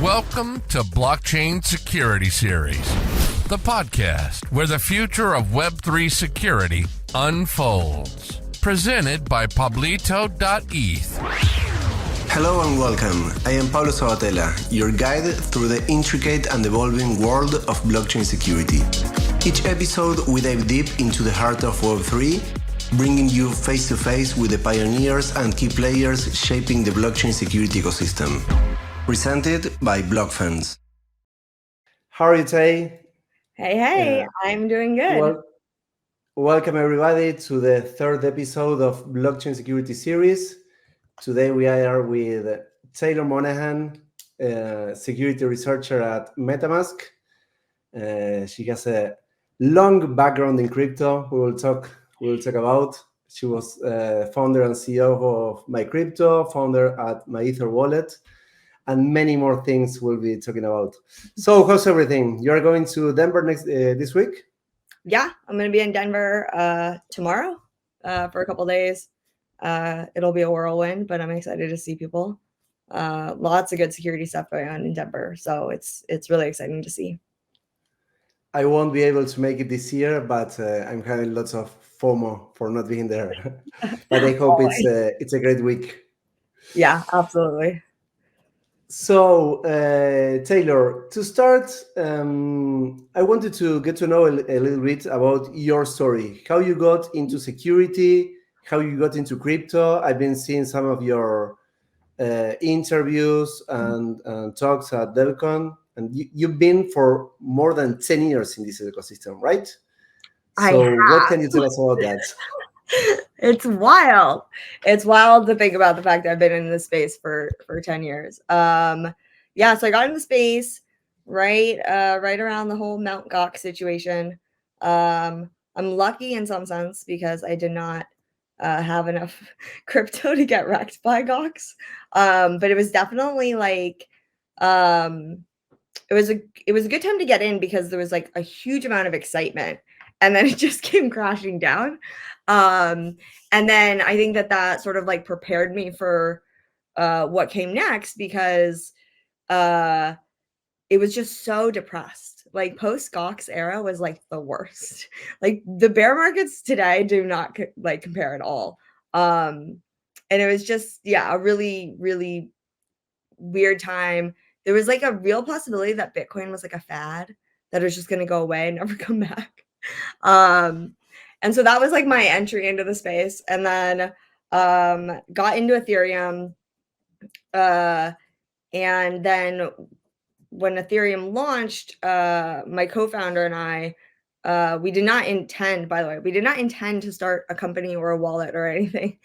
Welcome to Blockchain Security Series, the podcast where the future of Web3 security unfolds. Presented by pablito.eth. Hello and welcome. I am Pablo Sabbatella, your guide through the intricate and evolving world of blockchain security. Each episode we dive deep into the heart of Web3, bringing you face-to-face with the pioneers and key players shaping the blockchain security ecosystem. Presented by Blockfence. How are you, Tay? Hey, I'm doing good. Welcome everybody to the third episode of Blockchain Security Series. Today we are with Taylor Monahan, security researcher at Metamask. She has a long background in crypto. We will talk about. She was founder and CEO of MyCrypto, founder at MyEtherWallet, and many more things we'll be talking about. So, how's everything? You are going to Denver this week? Yeah, I'm going to be in Denver tomorrow for a couple days. It'll be a whirlwind, but I'm excited to see people. Lots of good security stuff going on in Denver, so it's really exciting to see. I won't be able to make it this year, but I'm having lots of FOMO for not being there. But I hope it's a great week. Yeah, absolutely. So, Taylor, to start, I wanted to get to know a little bit about your story, how you got into security, how you got into crypto. I've been seeing some of your interviews and talks at DevCon, and you've been for more than 10 years in this ecosystem, right? So what can you tell us about that? It's wild. It's wild to think about the fact that I've been in this space for 10 years. So I got into space right around the whole Mt. Gox situation. I'm lucky in some sense because I did not have enough crypto to get wrecked by Gox. But it was definitely like it was a good time to get in because there was like a huge amount of excitement, and then it just came crashing down. And then I think that sort of like prepared me for what came next because it was just so depressed. Like post Gox era was like the worst. Like the bear markets today do not like compare at all. And it was just, a really, really weird time. There was like a real possibility that Bitcoin was like a fad that was just going to go away and never come back. And so that was like my entry into the space, and then got into Ethereum. And then when Ethereum launched, my co-founder and I, we did not intend to start a company or a wallet or anything.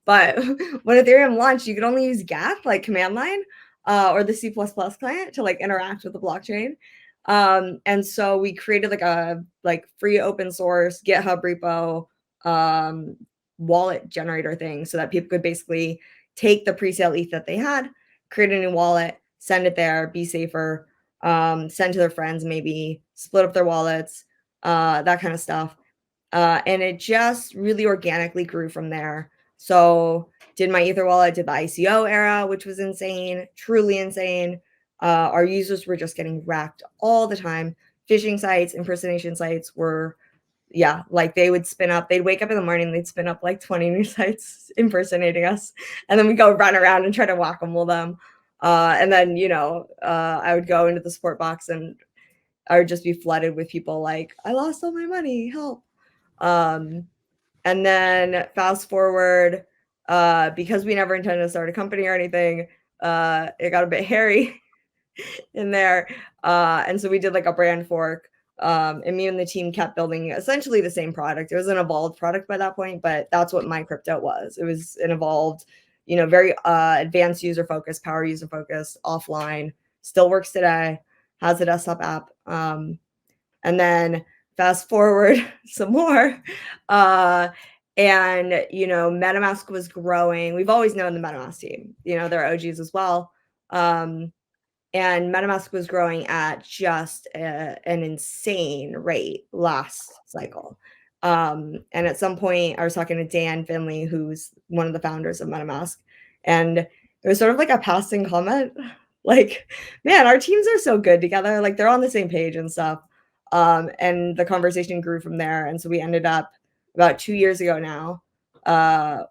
But when Ethereum launched, you could only use GAP, like command line, or the C++ client to like interact with the blockchain. And so we created like a free open source GitHub repo wallet generator thing so that people could basically take the pre-sale ETH that they had, create a new wallet, send it there, be safer, send to their friends, maybe split up their wallets, that kind of stuff. And it just really organically grew from there. So did MyEtherWallet, did the ICO era, which was insane, truly insane. Our users were just getting wrecked all the time. Phishing sites, impersonation sites were, like they would spin up. They'd wake up in the morning, they'd spin up like 20 new sites impersonating us. And then we go run around and try to whack-a-mole them. And then, I would go into the support box and I would just be flooded with people like, I lost all my money, help. And then fast forward, because we never intended to start a company or anything, it got a bit hairy in there. And so we did like a brand fork. And me and the team kept building essentially the same product. It was an evolved product by that point, but that's what MyCrypto was. It was an evolved, very advanced user focused, power user focused, offline, still works today, has a desktop app. And then fast forward some more. And, MetaMask was growing. We've always known the MetaMask team, they're OGs as well. And MetaMask was growing at just an insane rate last cycle. And at some point I was talking to Dan Finley, who's one of the founders of MetaMask. And it was sort of like a passing comment, Like, man, our teams are so good together. Like, they're on the same page and stuff. And the conversation grew from there. And so we ended up about 2 years ago now,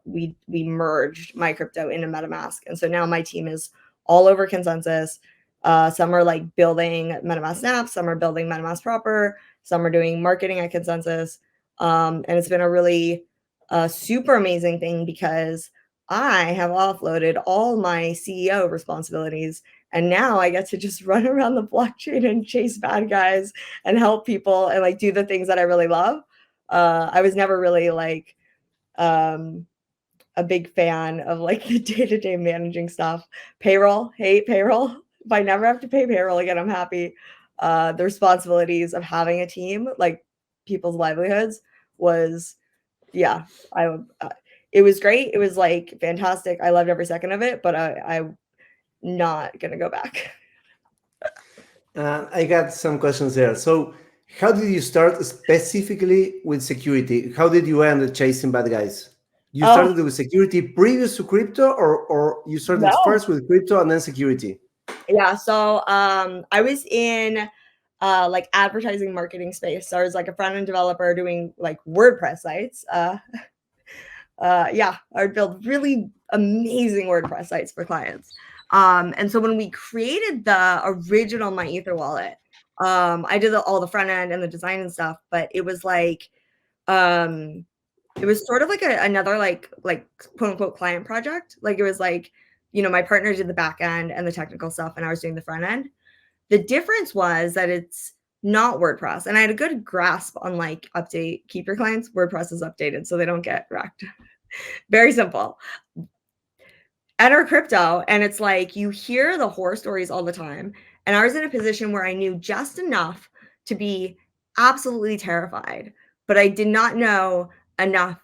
we merged MyCrypto into MetaMask. And so now my team is all over consensus. Some are like building MetaMask snaps, some are building MetaMask proper, some are doing marketing at consensus. And it's been a really super amazing thing because I have offloaded all my CEO responsibilities. And now I get to just run around the blockchain and chase bad guys and help people and like do the things that I really love. I was never really like a big fan of like the day-to-day managing stuff. Payroll, hate payroll. If I never have to pay payroll again, I'm happy. The responsibilities of having a team, like people's livelihoods, was it was great. It was like fantastic. I loved every second of it, but I'm not gonna go back. I got some questions there. So, how did you start specifically with security? How did you end up chasing bad guys? You started with security previous to crypto, or you started first with crypto and then security? Yeah. So I was in like advertising marketing space. So I was like a front-end developer doing like WordPress sites. I would build really amazing WordPress sites for clients. And so when we created the original MyEtherWallet, I did all the front end and the design and stuff, but it was like, it was sort of like another like quote unquote client project. Like it was like, you know, my partner did the back end and the technical stuff and I was doing the front end. The difference was that it's not WordPress. And I had a good grasp on like keep your clients WordPress is updated so they don't get wrecked. Very simple. Enter crypto, and it's like you hear the horror stories all the time. And I was in a position where I knew just enough to be absolutely terrified, but I did not know enough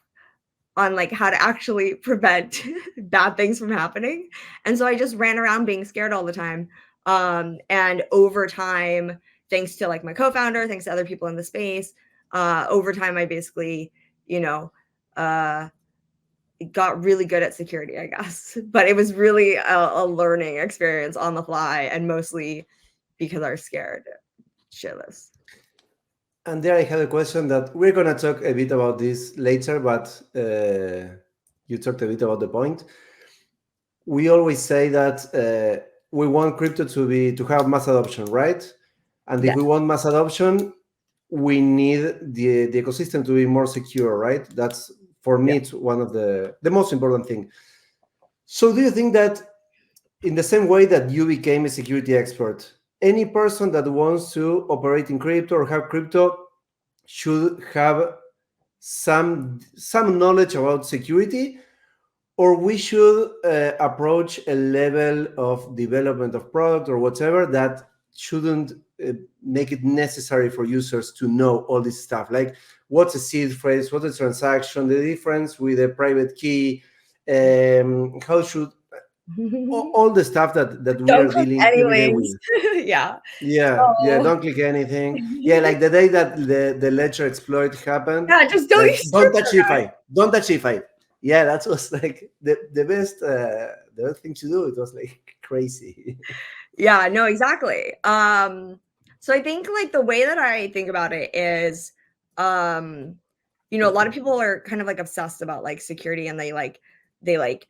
on like how to actually prevent bad things from happening. And so I just ran around being scared all the time. And over time, thanks to like my co-founder, thanks to other people in the space, over time, I basically, you know, got really good at security, I guess. But it was really a learning experience on the fly, and mostly because I was scared shitless. And there I had a question that we're going to talk a bit about this later, but you talked a bit about the point. We always say that we want crypto to have mass adoption, right? And if we want mass adoption, we need the ecosystem to be more secure, right? That's, for me, it's one of the most important thing. So do you think that in the same way that you became a security expert, any person that wants to operate in crypto or have crypto should have some knowledge about security, or we should approach a level of development of product or whatever that shouldn't make it necessary for users to know all this stuff, like what's a seed phrase, what's a transaction, the difference with a private key, how should all the stuff that we are dealing every day with. Don't click anything. Like the day that the ledger exploit happened, just don't touch EFI, don't touch EFI. That was like the best thing to do. It was like crazy. No, exactly. So I think like the way that I think about it is, you know, a lot of people are kind of like obsessed about like security, and they are like,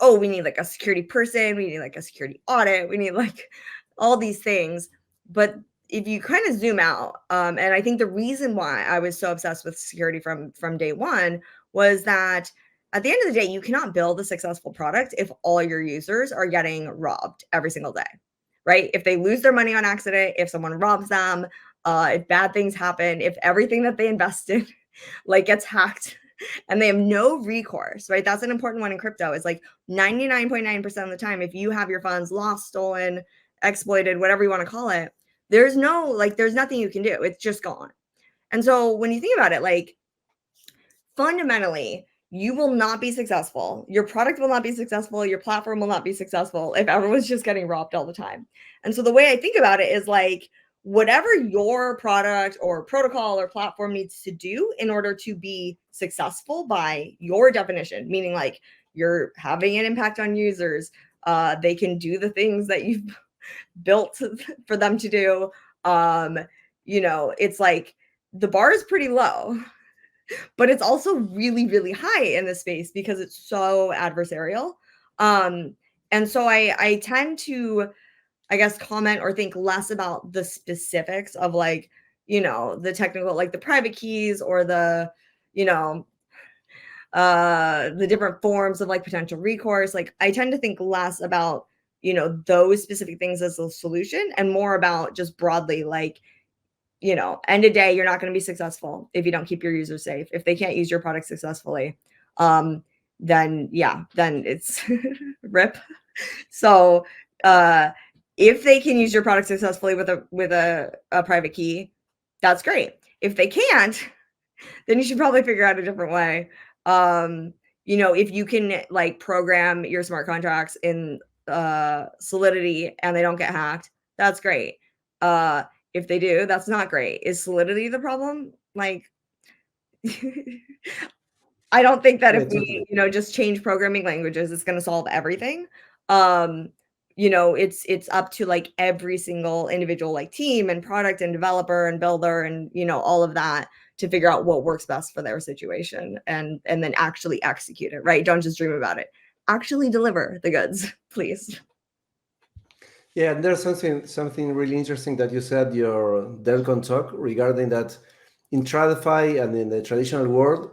oh, we need like a security person, we need like a security audit, we need like all these things. But if you kind of zoom out, and I think the reason why I was so obsessed with security from day one was that at the end of the day, you cannot build a successful product if all your users are getting robbed every single day, right? If they lose their money on accident, if someone robs them, if bad things happen, if everything that they invested like gets hacked and they have no recourse, right? That's an important one in crypto. Is like 99.9% of the time, if you have your funds lost, stolen, exploited, whatever you want to call it, there's nothing you can do. It's just gone. And so when you think about it, like fundamentally, you will not be successful. Your product will not be successful. Your platform will not be successful if everyone's just getting robbed all the time. And so the way I think about it is like, whatever your product or protocol or platform needs to do in order to be successful by your definition, meaning like you're having an impact on users, they can do the things that you've built for them to do. It's like the bar is pretty low, but it's also really, really high in this space because it's so adversarial. And so I tend to, I guess, comment or think less about the specifics of like, the technical, like the private keys or the different forms of like potential recourse. Like I tend to think less about, those specific things as a solution and more about just broadly, like, end of day, you're not going to be successful if you don't keep your users safe. If they can't use your product successfully, then it's rip. So if they can use your product successfully with a private key, that's great. If they can't, then you should probably figure out a different way. If you can like program your smart contracts in Solidity and they don't get hacked, that's great. If they do, that's not great. Is Solidity the problem? Like, I don't think that if we, just change programming languages, it's going to solve everything. It's up to like every single individual like team and product and developer and builder and, all of that to figure out what works best for their situation and then actually execute it, right? Don't just dream about it. Actually deliver the goods, please. Yeah, and there's something really interesting that you said your Delcon talk regarding that in TradFi and in the traditional world,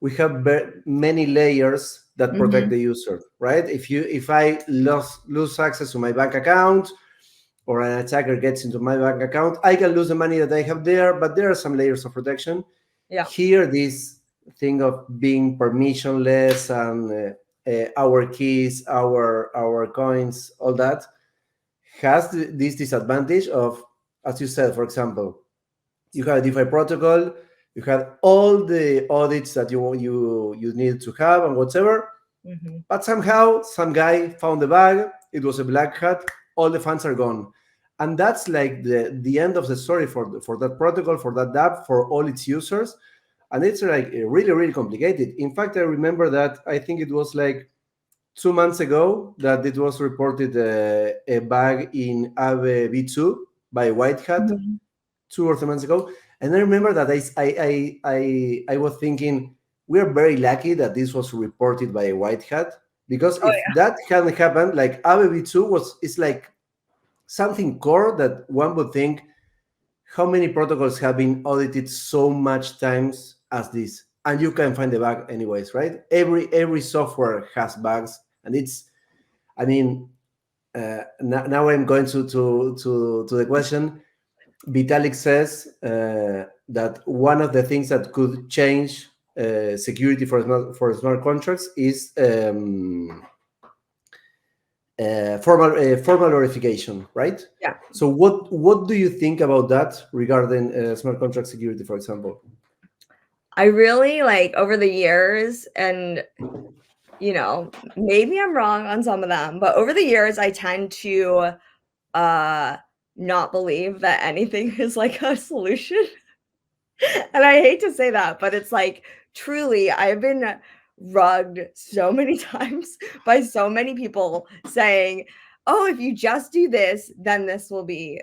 we have many layers that protect the user, right? If I lose access to my bank account or an attacker gets into my bank account, I can lose the money that I have there, but there are some layers of protection. Yeah. Here, this thing of being permissionless and our keys, our coins, all that has this disadvantage of, as you said, for example, you have a DeFi protocol, you have all the audits that you need to have and whatever, but somehow some guy found the bag, it was a black hat, all the funds are gone. And that's like the end of the story for that protocol, for that dApp, for all its users. And it's like really, really complicated. In fact, I remember that I think it was like 2 months ago that it was reported a bug in Aave V2 by White Hat 2 or 3 months ago. And I remember that I was thinking, we're very lucky that this was reported by a White Hat, because if that hadn't happened, like Aave V2 it's like something core that one would think, how many protocols have been audited so much times as this? And you can find the bug anyways, right? Every software has bugs, and it's, I mean, now I'm going to the question. Vitalik says that one of the things that could change security for smart contracts is formal verification, right? Yeah. So what do you think about that regarding smart contract security, for example? I really like over the years, and maybe I'm wrong on some of them, but over the years I tend to not believe that anything is like a solution. And I hate to say that, but it's like truly I've been rugged so many times by so many people saying, oh, if you just do this, then this will be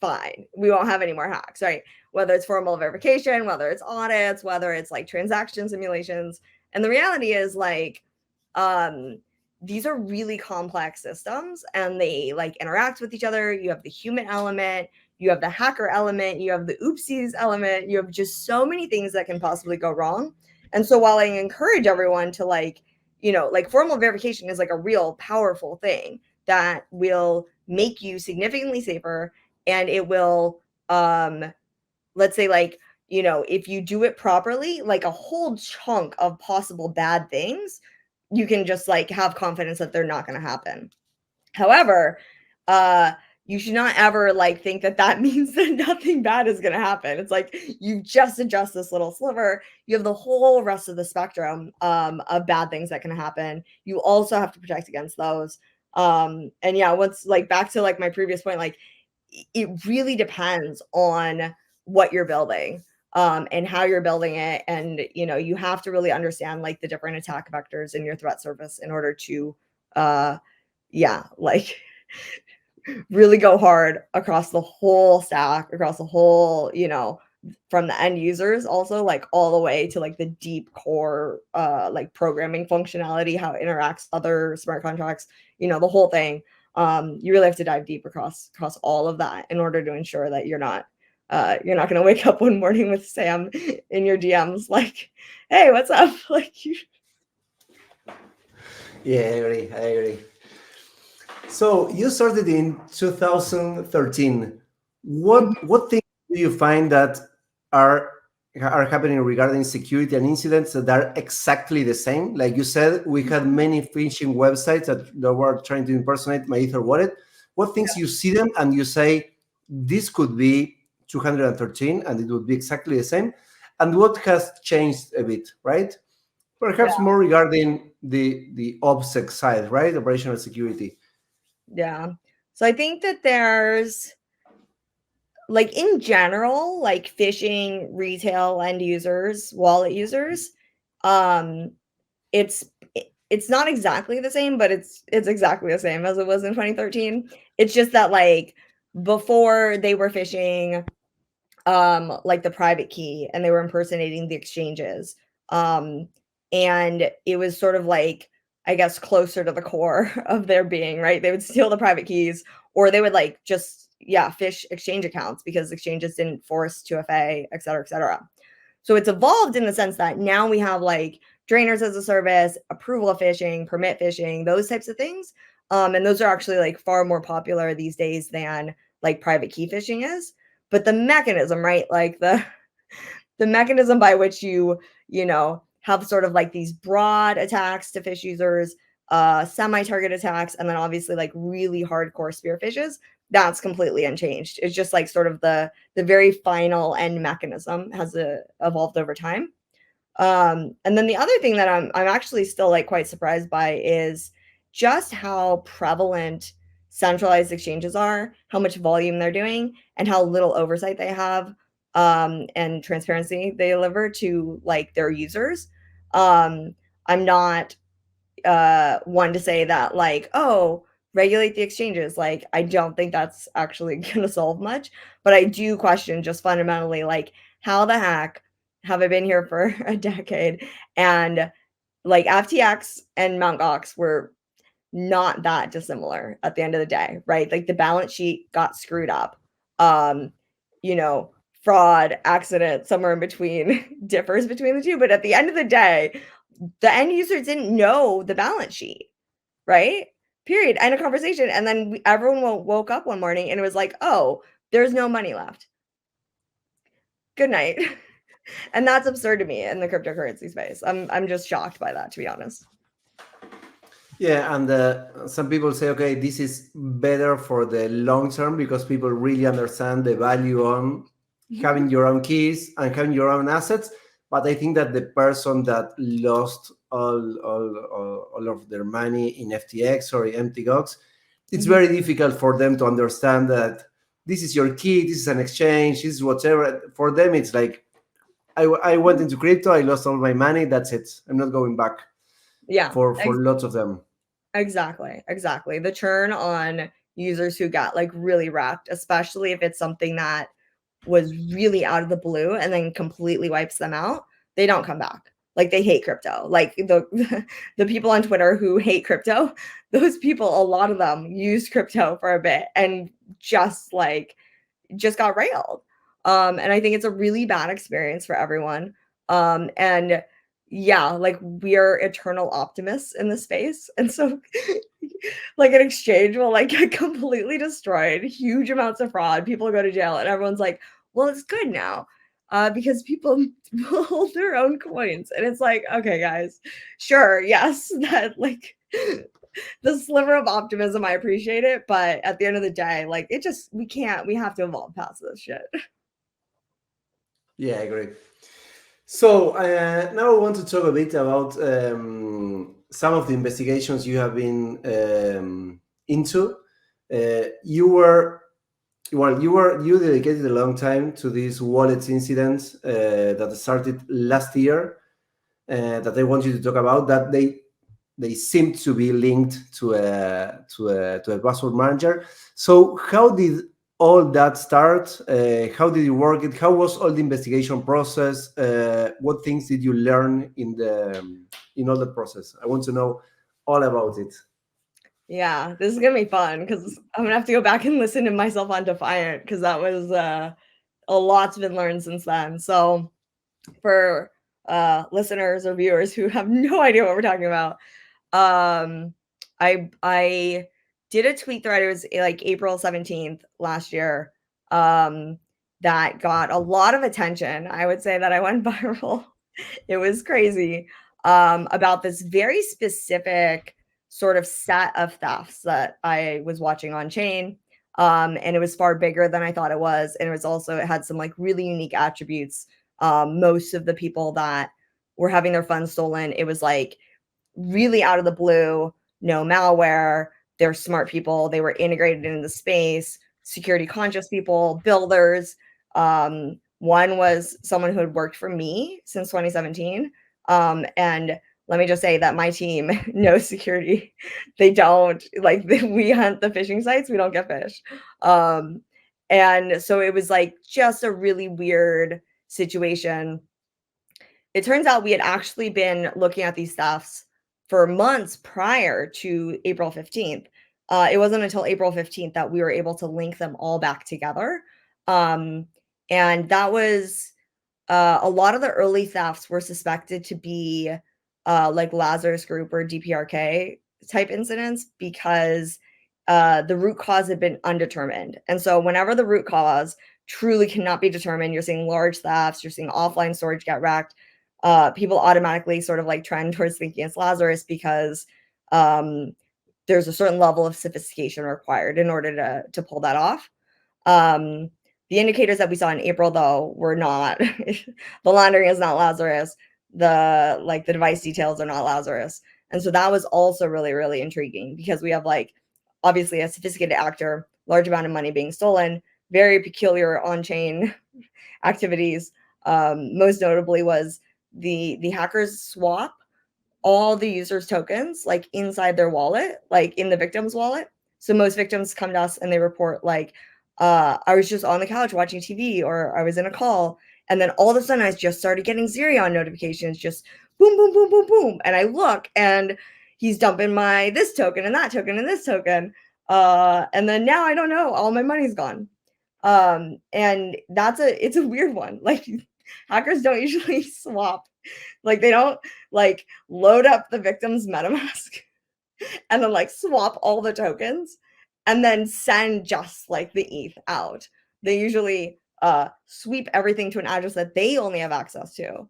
fine. We won't have any more hacks, right? Whether it's formal verification, whether it's audits, whether it's like transaction simulations. And the reality is like, these are really complex systems and they like interact with each other. You have the human element, you have the hacker element, you have the oopsies element, you have just so many things that can possibly go wrong. And so while I encourage everyone to like, like formal verification is like a real powerful thing that will make you significantly safer. And it will, let's say like, if you do it properly, like a whole chunk of possible bad things, you can just like have confidence that they're not going to happen. However, you should not ever like think that means that nothing bad is going to happen. It's like you just adjust this little sliver. You have the whole rest of the spectrum of bad things that can happen. You also have to protect against those. And yeah, once like back to like my previous point, like it really depends on what you're building. And how you're building it. And, you have to really understand like the different attack vectors in your threat surface in order to, like really go hard across the whole stack, across the whole, from the end users also, like all the way to like the deep core like programming functionality, how it interacts with other smart contracts, the whole thing. You really have to dive deep across all of that in order to ensure that you're not going to wake up one morning with Sam in your DMs like, hey, what's up? Like you. Yeah, I agree. So you started in 2013. What things do you find that are happening regarding security and incidents that are exactly the same? Like you said, we had many phishing websites that were trying to impersonate MyEtherWallet. What things you see them and you say this could be 213 and it would be exactly the same? And what has changed a bit, right? Perhaps more regarding the OPSEC side, right? Operational security. Yeah. So I think that there's, like, in general, like phishing retail end users, wallet users, it's not exactly the same, but it's exactly the same as it was in 2013. It's just that, like, before they were phishing like the private key and they were impersonating the exchanges. And it was sort of like, I guess, closer to the core of their being, right? They would steal the private keys, or they would like just phish exchange accounts because exchanges didn't force 2FA, et cetera, et cetera. So it's evolved in the sense that now we have like drainers as a service, approval of phishing, permit phishing, those types of things. And those are actually like far more popular these days than like private key phishing is. But the mechanism, right? Like the mechanism by which you have sort of like these broad attacks to phish users, semi-target attacks, and then obviously like really hardcore spear phishes, that's completely unchanged. It's just like sort of the very final end mechanism has evolved over time. And then the other thing that I'm actually still like quite surprised by is just how prevalent centralized exchanges are, how much volume they're doing, and how little oversight they have, and transparency they deliver to like their users. I'm not one to say that like, oh, regulate the exchanges. Like, I don't think that's actually going to solve much, but I do question just fundamentally, like, how the heck have I been here for a decade and like FTX and Mt. Gox were not that dissimilar at the end of the day, right? Like the balance sheet got screwed up. Fraud, accident, somewhere in between differs between the two. But at the end of the day, the end users didn't know the balance sheet, right? Period. End of conversation. And then everyone woke up one morning and it was like, oh, there's no money left. Good night. And that's absurd to me in the cryptocurrency space. I'm just shocked by that, to be honest. Yeah, and some people say, okay, this is better for the long term because people really understand the value on having your own keys and having your own assets. But I think that the person that lost all of their money in FTX or MTGOX, it's very difficult for them to understand that this is your key, this is an exchange, this is whatever. For them, it's like, I went into crypto, I lost all my money, that's it. I'm not going back. Yeah. For lots of them. Exactly. The churn on users who got like really wrecked, especially if it's something that was really out of the blue and then completely wipes them out, they don't come back. Like they hate crypto. Like the people on Twitter who hate crypto, those people, a lot of them used crypto for a bit and just got railed. And I think it's a really bad experience for everyone. And yeah, like we are eternal optimists in this space. And so like an exchange will like get completely destroyed, huge amounts of fraud, people go to jail, and everyone's like, well, it's good now. Because people will hold their own coins. And it's like, okay, guys, sure, yes, that like the sliver of optimism, I appreciate it. But at the end of the day, like we have to evolve past this shit. Yeah, I agree. So now I want to talk a bit about some of the investigations you have been into. You dedicated a long time to these wallets incidents that started last year that I want you to talk about. That they they seem to be linked to a password manager. So how did all that start? How did you work it? How was all the investigation process? What things did you learn in all the process? I want to know all about it. Yeah, this is gonna be fun because I'm gonna have to go back and listen to myself on Defiant because that was a lot's been learned since then. So for listeners or viewers who have no idea what we're talking about, I did a tweet thread. It was like April 17th last year. That got a lot of attention. I would say that I went viral. It was crazy. About this very specific sort of set of thefts that I was watching on chain. And it was far bigger than I thought it was. And it had some like really unique attributes. Most of the people that were having their funds stolen, it was like really out of the blue, no malware. They're smart people. They were integrated into the space, security conscious people, builders. One was someone who had worked for me since 2017. And let me just say that my team knows security. They don't like we hunt the phishing sites. We don't get phished. And so it was like just a really weird situation. It turns out we had actually been looking at these thefts for months prior to April 15th. It wasn't until April 15th that we were able to link them all back together. And that was a lot of the early thefts were suspected to be like Lazarus Group or DPRK type incidents because the root cause had been undetermined. And so whenever the root cause truly cannot be determined, you're seeing large thefts, you're seeing offline storage get wrecked, people automatically sort of like trend towards thinking it's Lazarus because there's a certain level of sophistication required in order to pull that off. The indicators that we saw in April, though, were not. The laundering is not Lazarus. The device details are not Lazarus. And so that was also really, really intriguing because we have like obviously a sophisticated actor, large amount of money being stolen, very peculiar on-chain activities. Most notably was the hackers swap all the users' tokens like inside their wallet, like in the victim's wallet. So most victims come to us and they report like, I was just on the couch watching TV or I was in a call. And then all of a sudden I just started getting Zerion notifications, just boom, boom, boom, boom, boom. And I look and he's dumping my this token and that token and this token. And then now I don't know, all my money's gone. And it's a weird one. Like hackers don't usually swap. Like they don't like load up the victim's MetaMask and then like swap all the tokens and then send just like the ETH out. They usually sweep everything to an address that they only have access to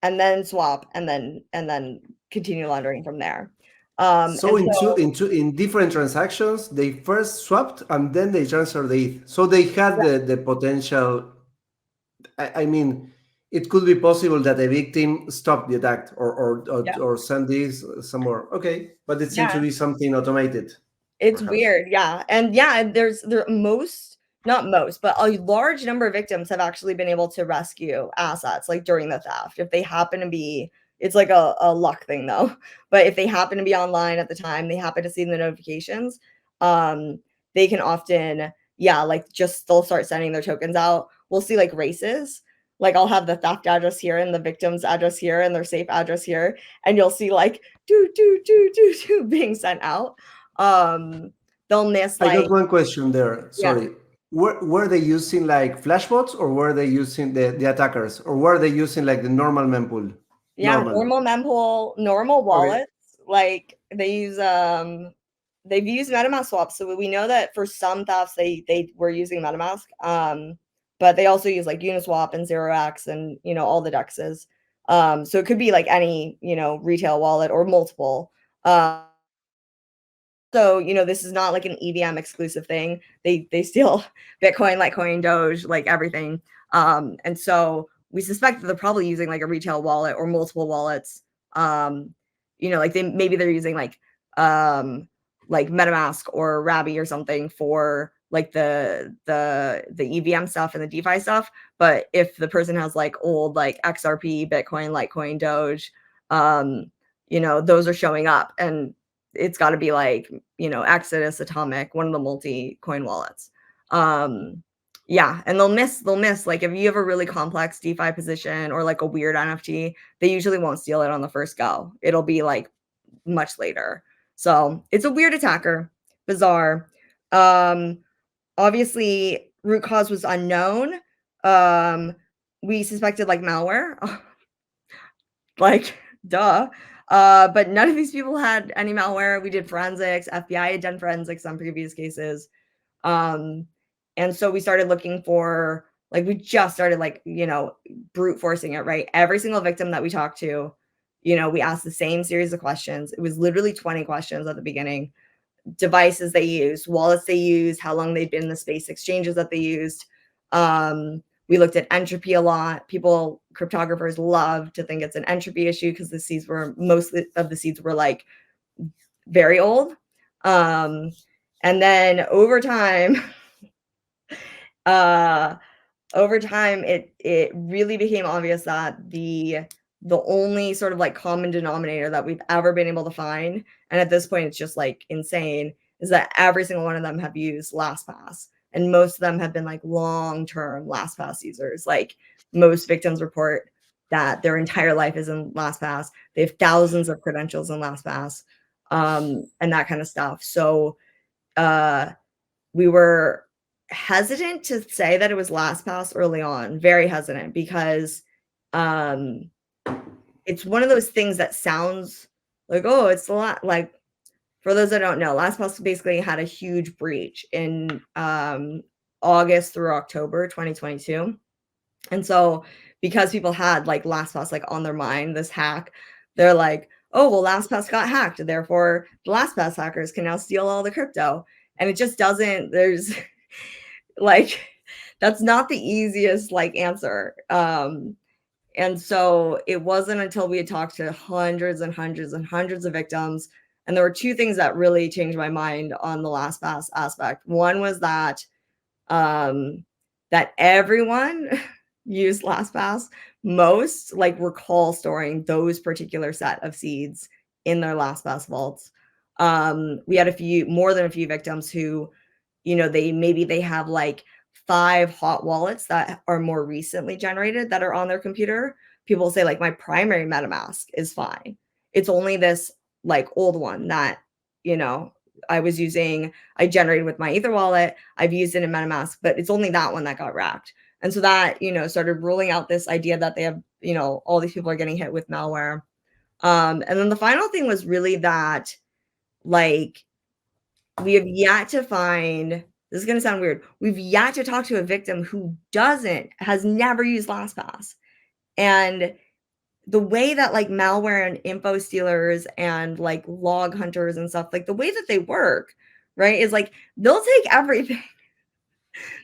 and then swap and then continue laundering from there. So in different transactions, they first swapped and then they transferred the ETH. So they had the potential. I mean, it could be possible that a victim stopped the attack or send this somewhere. Okay, but it seems to be something automated. It's perhaps weird, yeah. And yeah, not most, but a large number of victims have actually been able to rescue assets like during the theft. If they happen to be, it's like a luck thing though. But if they happen to be online at the time, they happen to see the notifications, they can often, like just they'll start sending their tokens out. We'll see like races. Like I'll have the theft address here and the victim's address here and their safe address here. And you'll see like do being sent out. They'll miss like. I got one question there. Sorry. Yeah. Were they using like flashbots or were they using the attackers or were they using like the normal mempool? Yeah, normal mempool, normal wallets. Okay. Like they use they've used MetaMask swaps. So we know that for some thefts they were using MetaMask. But they also use like Uniswap and 0x and all the dexes. So it could be like any retail wallet or multiple. So, this is not like an EVM exclusive thing. They steal Bitcoin, Litecoin, Doge, like everything. And so we suspect that they're probably using like a retail wallet or multiple wallets. Like they're using like MetaMask or Rabby or something for like the EVM stuff and the DeFi stuff. But if the person has like old like XRP, Bitcoin, Litecoin, Doge, those are showing up, and it's got to be like, Exodus, Atomic, one of the multi-coin wallets. Yeah, and they'll miss like if you have a really complex DeFi position or like a weird NFT, they usually won't steal it on the first go. It'll be like much later. So it's a weird attacker, bizarre. Obviously, root cause was unknown. We suspected like malware, like duh. But none of these people had any malware. We did forensics. FBI had done forensics on previous cases. And so we started looking for, like, we just started like, brute forcing it, right? Every single victim that we talked to, we asked the same series of questions. It was literally 20 questions at the beginning. Devices they used, wallets they used, how long they'd been in the space, exchanges that they used. We looked at entropy a lot. Cryptographers love to think it's an entropy issue because most of the seeds were like very old. And then over time, it really became obvious that the only sort of like common denominator that we've ever been able to find, and at this point it's just like insane, is that every single one of them have used Lastpass, and most of them have been like long-term Lastpass users. Like most victims report that their entire life is in Lastpass. They have thousands of credentials in Lastpass, and that kind of stuff. So we were hesitant to say that it was Lastpass early on, very hesitant, because it's one of those things that sounds like, oh, it's a lot. Like, for those that don't know, Lastpass basically had a huge breach in August through October 2022. And so because people had like Lastpass like on their mind, this hack, they're like, oh, well, Lastpass got hacked, therefore the Lastpass hackers can now steal all the crypto. And it just doesn't, there's like, that's not the easiest like answer. And so it wasn't until we had talked to hundreds and hundreds and hundreds of victims. And there were two things that really changed my mind on the Lastpass aspect. One was that that everyone used Lastpass. Most like recall storing those particular set of seeds in their Lastpass vaults. We had more than a few victims who, they have like 5 hot wallets that are more recently generated that are on their computer. People say like my primary MetaMask is fine. It's only this like old one that, I was using, I generated with MyEtherWallet. I've used it in MetaMask, but it's only that one that got racked. And so that, started ruling out this idea that they have, all these people are getting hit with malware. And then the final thing was really that, like, we have yet to find, this is going to sound weird, we've yet to talk to a victim who has never used Lastpass. And the way that like malware and info stealers and like log hunters and stuff, like the way that they work, right, is like they'll take everything.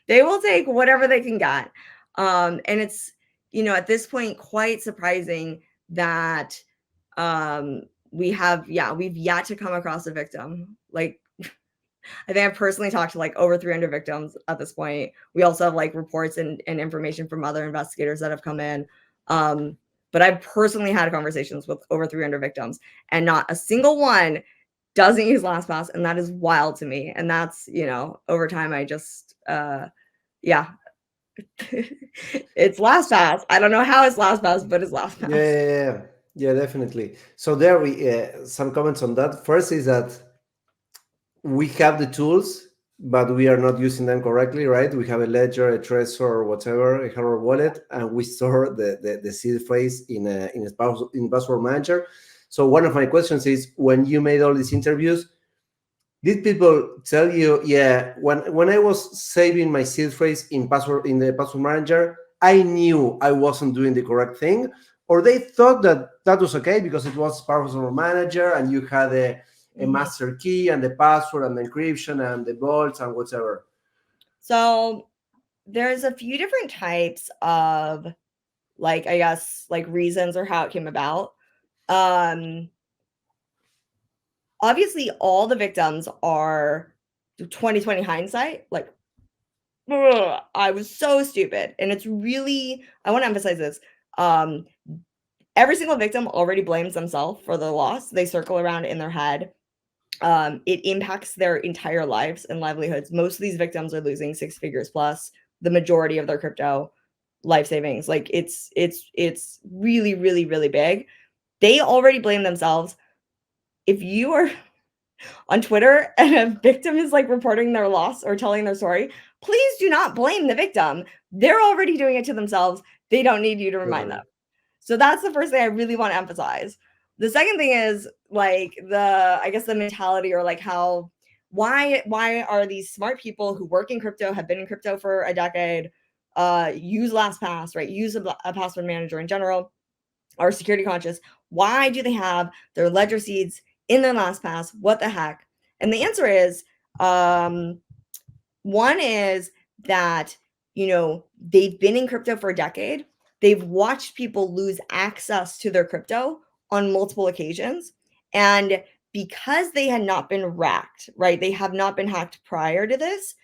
They will take whatever they can get. And it's, at this point, quite surprising that we've yet to come across a victim. Like, I think I've personally talked to like over 300 victims at this point. We also have like reports and information from other investigators that have come in. But I've personally had conversations with over 300 victims, and not a single one doesn't use Lastpass. And that is wild to me. And that's, over time, I just, it's Lastpass. I don't know how it's Lastpass, but it's Lastpass. Yeah, definitely. So there some comments on that. First is that we have the tools, but we are not using them correctly, right? We have a ledger, a Trezor, or whatever, a hardware wallet, and we store the seed phrase in password manager. So one of my questions is, when you made all these interviews, did people tell you, yeah, when I was saving my seed phrase in the password manager, I knew I wasn't doing the correct thing, or they thought that was okay because it was password manager and you had a master key and the password and the encryption and the vaults and whatever? So there's a few different types of, like, I guess, like reasons or how it came about. Obviously, all the victims are 2020 hindsight. Like, I was so stupid. And it's really, I want to emphasize this. every single victim already blames themselves for the loss. They circle around in their head. It impacts their entire lives and livelihoods. Most of these victims are losing 6 figures plus, the majority of their crypto life savings. Like it's really, really, really big. They already blame themselves. If you are on Twitter and a victim is like reporting their loss or telling their story, please do not blame the victim. They're already doing it to themselves. They don't need you to remind them. So that's the first thing I really want to emphasize. The second thing is like I guess the mentality, or like why are these smart people who work in crypto, have been in crypto for a decade, use LastPass, right? Use a password manager in general, are security conscious. Why do they have their ledger seeds in their LastPass? What the heck? And the answer is, one is that, they've been in crypto for a decade. They've watched people lose access to their crypto on multiple occasions. And because they had not been racked, right? They have not been hacked prior to this.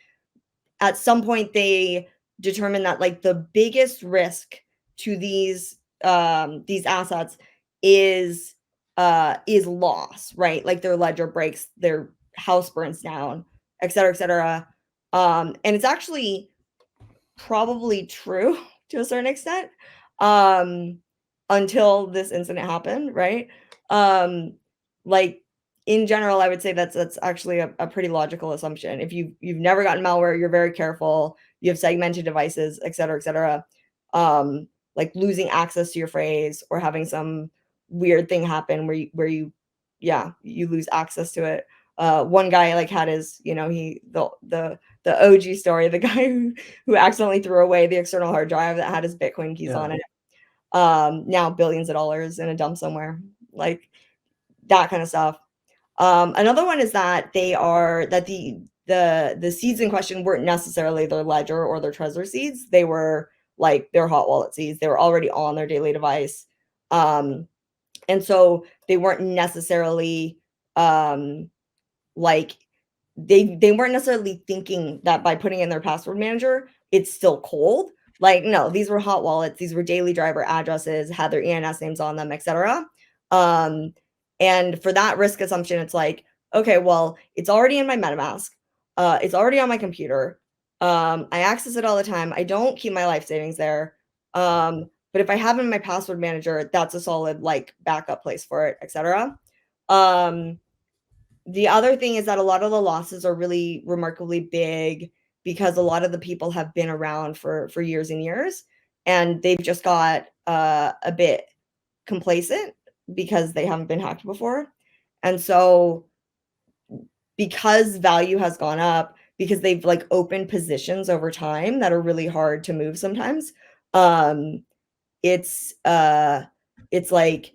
At some point, they determined that like the biggest risk to these assets is loss, right? Like their ledger breaks, their house burns down, et cetera, et cetera. And it's actually probably true to a certain extent, until this incident happened, right? Like in general, I would say that's actually a pretty logical assumption. If you've never gotten malware, you're very careful, you have segmented devices, et cetera, et cetera. Like losing access to your phrase or having some weird thing happen where you lose access to it. One guy like had his, the OG story, the guy who accidentally threw away the external hard drive that had his Bitcoin keys on it. Now billions of dollars in a dump somewhere, like that kind of stuff. Another one is that the seeds in question weren't necessarily their ledger or their Trezor seeds. They were like their hot wallet seeds. They were already on their daily device. And so they weren't necessarily like they weren't necessarily thinking that by putting in their password manager, it's still cold. Like, no, these were hot wallets. These were daily driver addresses, had their ENS names on them, etc. And for that risk assumption, it's like, okay, well, it's already in my MetaMask. It's already on my computer. I access it all the time. I don't keep my life savings there. But if I have it in my password manager, that's a solid like backup place for it, etc. The other thing is that a lot of the losses are really remarkably big because a lot of the people have been around for years and years, and they've just got a bit complacent because they haven't been hacked before. And so because value has gone up, because they've like opened positions over time that are really hard to move sometimes, it's like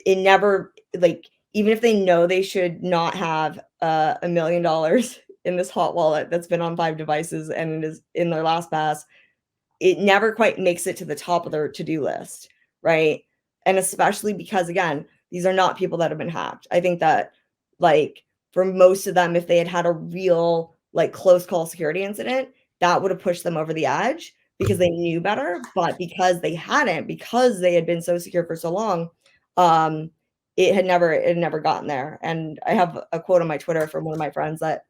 it never, like, even if they know they should not have $1 million in this hot wallet that's been on 5 devices and it is in their LastPass, it never quite makes it to the top of their to-do list, right? And especially because, again, these are not people that have been hacked. I think that, like, for most of them, if they had had a real, like, close call security incident, that would have pushed them over the edge because they knew better. But because they hadn't, because they had been so secure for so long, it had never gotten there. And I have a quote on my Twitter from one of my friends that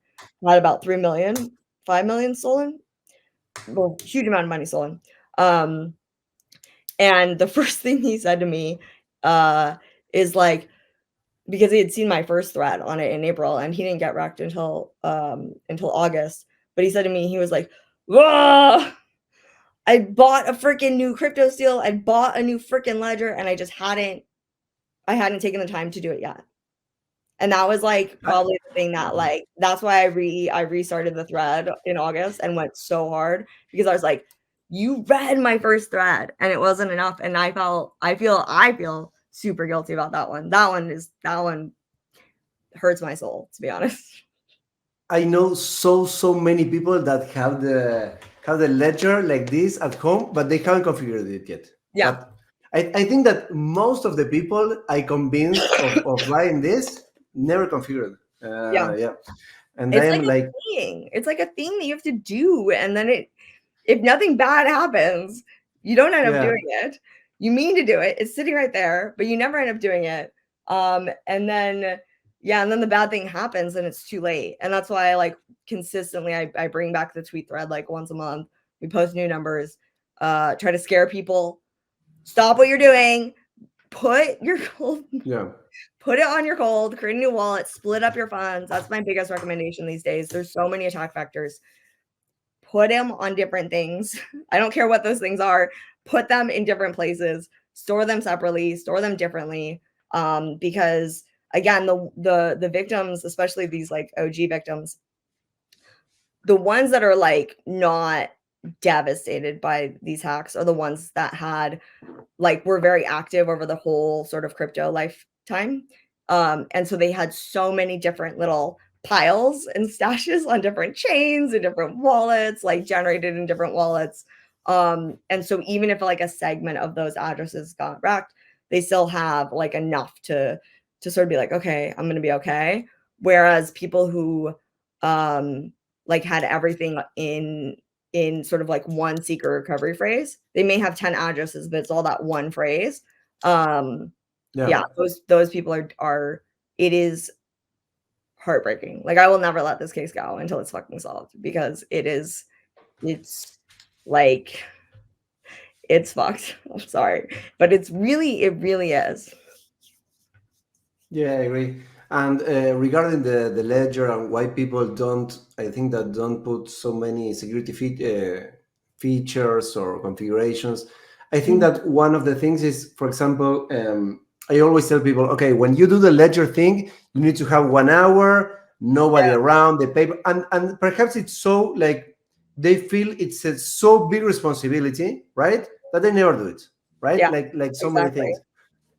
had about 3 million, 5 million stolen. Well, huge amount of money stolen. And the first thing he said to me is like, because he had seen my first thread on it in April and he didn't get wrecked until August. But he said to me, he was like, whoa, I bought a freaking new crypto steal. I bought a new freaking ledger and I hadn't taken the time to do it yet. And that was like probably the thing that, like, that's why I restarted the thread in August and went so hard, because I was like, you read my first thread and it wasn't enough. And I feel super guilty about that one. That one hurts my soul, to be honest. I know so many people that have the ledger like this at home, but they haven't configured it yet. Yeah. But I think that most of the people I convinced of buying this never configured. Yeah. And it's I'm like, it's like a thing that you have to do, and then if nothing bad happens, you don't end up doing it. You mean to do it. It's sitting right there, but you never end up doing it. And then the bad thing happens and it's too late. And that's why I like consistently, I bring back the tweet thread like once a month. We post new numbers, try to scare people. Stop what you're doing. Put your gold, put it on your gold, create a new wallet, split up your funds. That's my biggest recommendation these days. There's so many attack vectors. Put them on different things. I don't care what those things are. Put them in different places. Store them separately. Store them differently. Because again, the victims, especially these like OG victims, the ones that are like not devastated by these hacks are the ones that had like were very active over the whole sort of crypto lifetime. And so they had so many different little piles and stashes on different chains and different wallets, like generated in different wallets. And so even if like a segment of those addresses got wrecked, they still have like enough to sort of be like, okay, I'm going to be okay. Whereas people who like had everything in sort of like one secret recovery phrase, they may have 10 addresses, but it's all that one phrase. Those people are it is heartbreaking. Like I will never let this case go until it's fucking solved, because it's like it's fucked. I'm sorry, but it really is. Yeah, I agree. And regarding the ledger and why people don't put so many security features or configurations, I think that one of the things is, for example, I always tell people, okay, when you do the ledger thing, you need to have 1 hour, nobody around, the paper, and perhaps it's so like they feel it's a so big responsibility, right? That they never do it, right? Yeah, like so many things.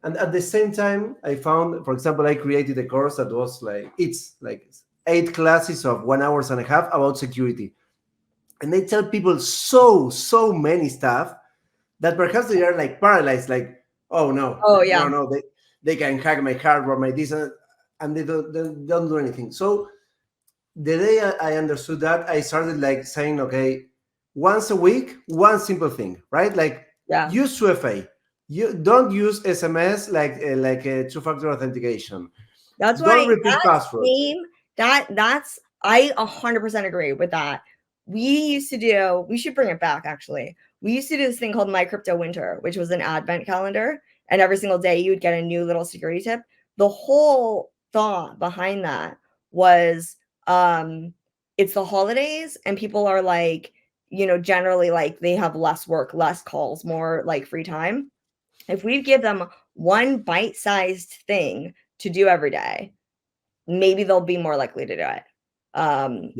And at the same time, I found, for example, I created a course that was like, it's like 8 classes of 1.5 hours about security. And they tell people so many stuff that perhaps they are like paralyzed, like, oh no, no, they can hack my hardware, my this, and they don't do anything. So the day I understood that, I started like saying, okay, once a week, one simple thing, right? Like use 2FA. You don't use SMS like a two-factor authentication. That's don't why repeat passwords. That's I 100% agree with that. We should bring it back actually. We used to do this thing called MyCrypto Winter, which was an advent calendar, and every single day you would get a new little security tip. The whole thought behind that was it's the holidays and people are like, generally like they have less work, less calls, more like free time. If we give them one bite-sized thing to do every day, maybe they'll be more likely to do it. And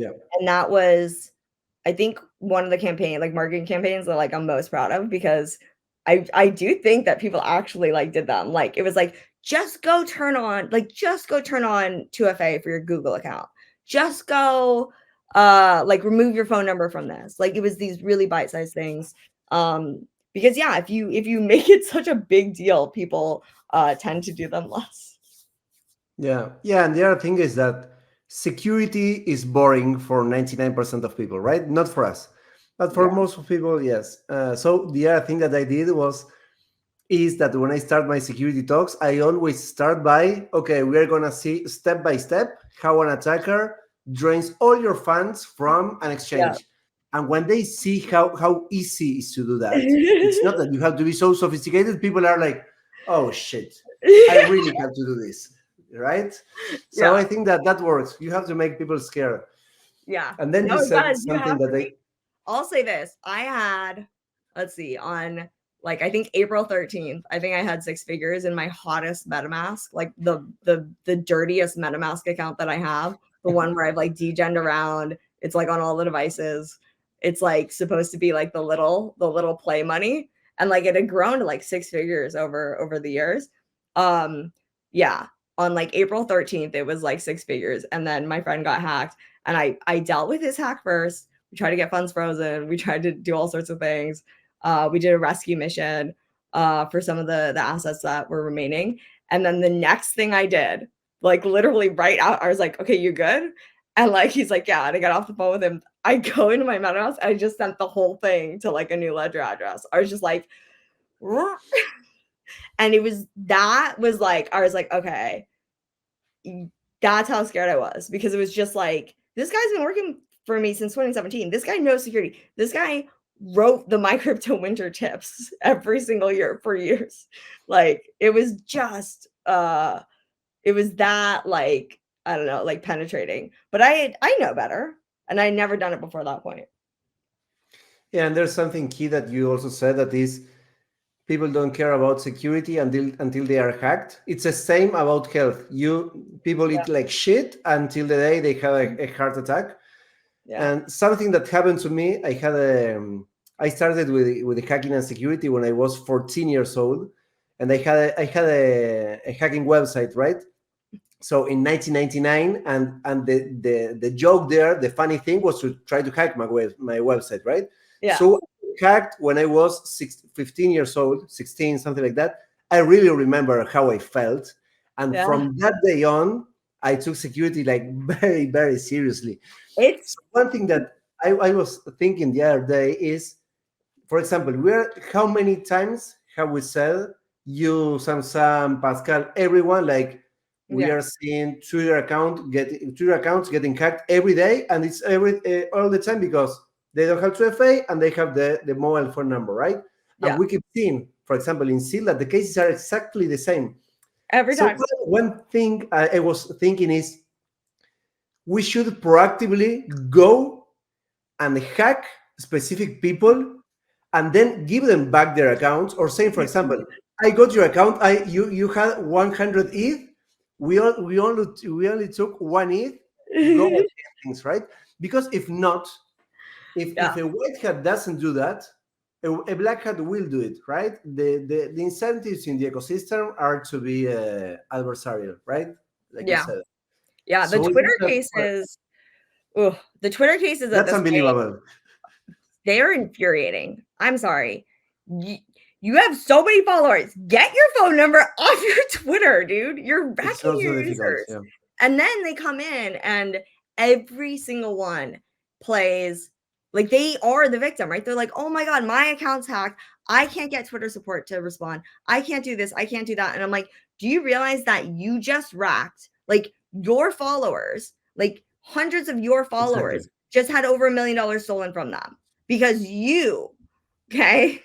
that was, I think, one of the marketing campaigns that like I'm most proud of, because I do think that people actually like did them. Like it was like, just go turn on 2FA for your Google account. Just go like remove your phone number from this. Like it was these really bite-sized things. Because if you make it such a big deal, people tend to do them less. Yeah. And the other thing is that security is boring for 99% of people, right? Not for us, but for most of people, yes. So the other thing that I did is that when I start my security talks, I always start by, okay, we're gonna see step by step how an attacker drains all your funds from an exchange. And when they see how easy it is to do that, it's not that you have to be so sophisticated. People are like, oh shit, I really have to do this, right? So I think that works. You have to make people scared. Yeah. And then you said something that I'll say this. I had, on like I think April 13th, I think I had 6 figures in my hottest Metamask, like the dirtiest Metamask account that I have, the one where I've like degened around. It's like on all the devices. It's like supposed to be like the little play money, and like it had grown to like 6 figures over the years. On like April 13th, it was like 6 figures, and then my friend got hacked, and I dealt with his hack first. We tried to get funds frozen. We tried to do all sorts of things. We did a rescue mission for some of the assets that were remaining, and then the next thing I did, like literally right out, I was like, okay, you good? And like he's like, yeah. And I got off the phone with him. I go into my Metamask and I just sent the whole thing to like a new ledger address. I was just like, And I was like, okay, that's how scared I was, because it was just like, this guy's been working for me since 2017. This guy knows security. This guy wrote the MyCrypto winter tips every single year for years. Like, it was just it was that, like, I don't know, like, penetrating. But I know better, and I never done it before that point. Yeah, and there's something key that you also said, that is, people don't care about security until they are hacked. It's the same about health. People eat like shit until the day they have a heart attack. Yeah. And something that happened to me, I started with the hacking and security when I was 14 years old, and I had a hacking website, right? So in 1999, and the joke there, the funny thing was to try to hack my website, right? Yeah. So I hacked when I was 15 years old, 16, something like that. I really remember how I felt. And from that day on, I took security like very, very seriously. It's One thing that I was thinking the other day is, for example, how many times have we said, you, Sam, Pascal, everyone, like, we are seeing Twitter accounts getting hacked every day, and it's all the time, because they don't have 2FA and they have the mobile phone number, right? Yeah. And we keep seeing, for example, in Seal, that the cases are exactly the same. Every time. One thing I was thinking is, we should proactively go and hack specific people and then give them back their accounts, or saying, for example, I got your account, you had 100 ETH, we only took 1 ETH, go and get things, right? Because if not, if a white hat doesn't do that, a black hat will do it, right? The incentives in the ecosystem are to be adversarial, right? Like you said. Yeah, the Twitter cases. The Twitter cases. That's unbelievable. They're infuriating. I'm sorry. You have so many followers. Get your phone number off your Twitter, dude. You're wrecking your users. Yeah. And then they come in, and every single one plays like they are the victim, right? They're like, oh my God, my account's hacked. I can't get Twitter support to respond. I can't do this. I can't do that. And I'm like, do you realize that you just racked, like, your followers, like hundreds of your followers just had over $1 million stolen from them? Because you cannot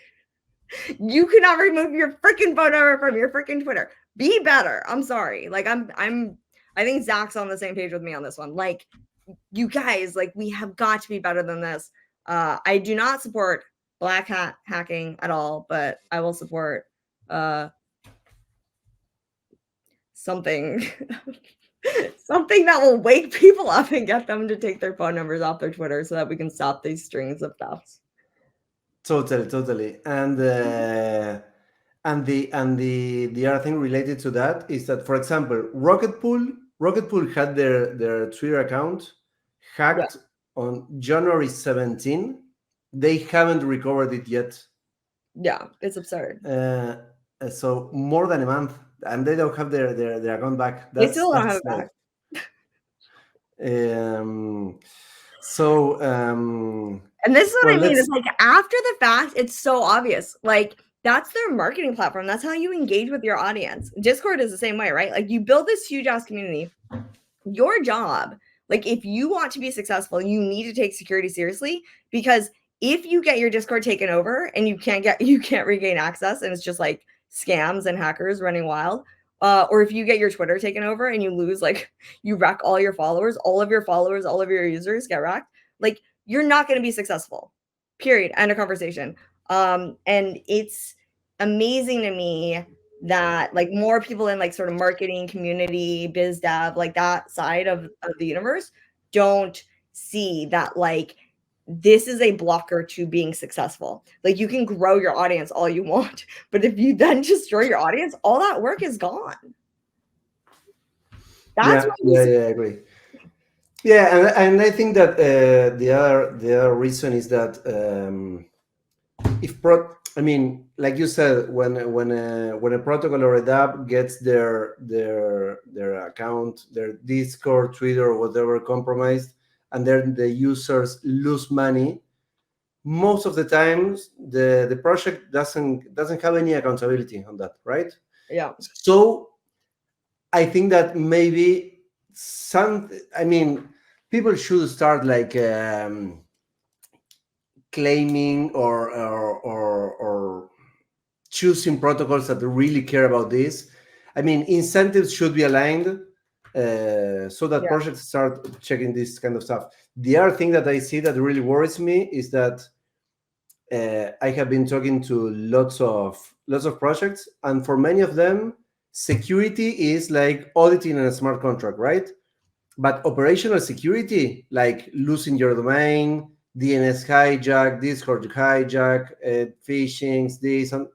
remove your freaking phone number from your freaking Twitter. Be better. I'm sorry. Like, I think Zach's on the same page with me on this one. Like, you guys, like, we have got to be better than this. I do not support black hat hacking at all, but I will support something that will wake people up and get them to take their phone numbers off their Twitter, so that we can stop these strings of thefts. Totally. And the other thing related to that is that, for example, Rocket Pool had their Twitter account hacked on January 17. They haven't recovered it yet. Yeah, it's absurd. So more than a month, and they don't have their account back. They still don't have it back. And this is what I mean. It's like, after the fact, it's so obvious. Like, that's their marketing platform. That's how you engage with your audience. Discord is the same way, right? Like, you build this huge ass community. Your job, like, if you want to be successful, you need to take security seriously, because if you get your Discord taken over and you can't regain access, and it's just like scams and hackers running wild, or if you get your Twitter taken over and you lose, like, you wreck all your followers, all of your users get wrecked, like, you're not going to be successful, period. End of conversation. And it's amazing to me that, like, more people in, like, sort of marketing, community, biz dev, like that side of the universe, don't see that, like, this is a blocker to being successable. Like, you can grow your audience all you want, but if you then destroy your audience, all that work is gone. That's I agree. Yeah, and I think that the other reason is that like you said, when a protocol or a dApp gets their account, their Discord, Twitter, or whatever compromised, and then the users lose money, most of the times the project doesn't have any accountability on that, right? Yeah. So I think that maybe people should start like claiming or choosing protocols that really care about this. I mean, incentives should be aligned so that projects start checking this kind of stuff. The other thing that I see that really worries me is that I have been talking to lots of projects, and for many of them, security is like auditing a smart contract, right? But operational security, like losing your domain, DNS hijack, Discord hijack, phishing, this, and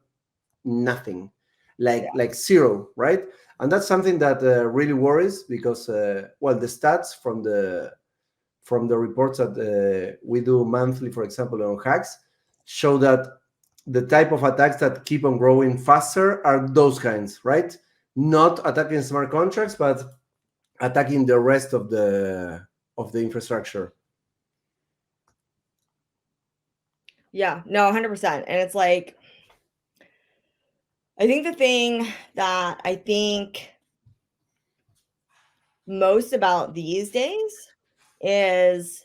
nothing, like zero, right? And that's something that really worries because, the stats from the reports that we do monthly, for example, on hacks, show that the type of attacks that keep on growing faster are those kinds, right? Not attacking smart contracts, but attacking the rest of the infrastructure. Yeah, no, 100%. And it's like, I think the thing that I think most about these days is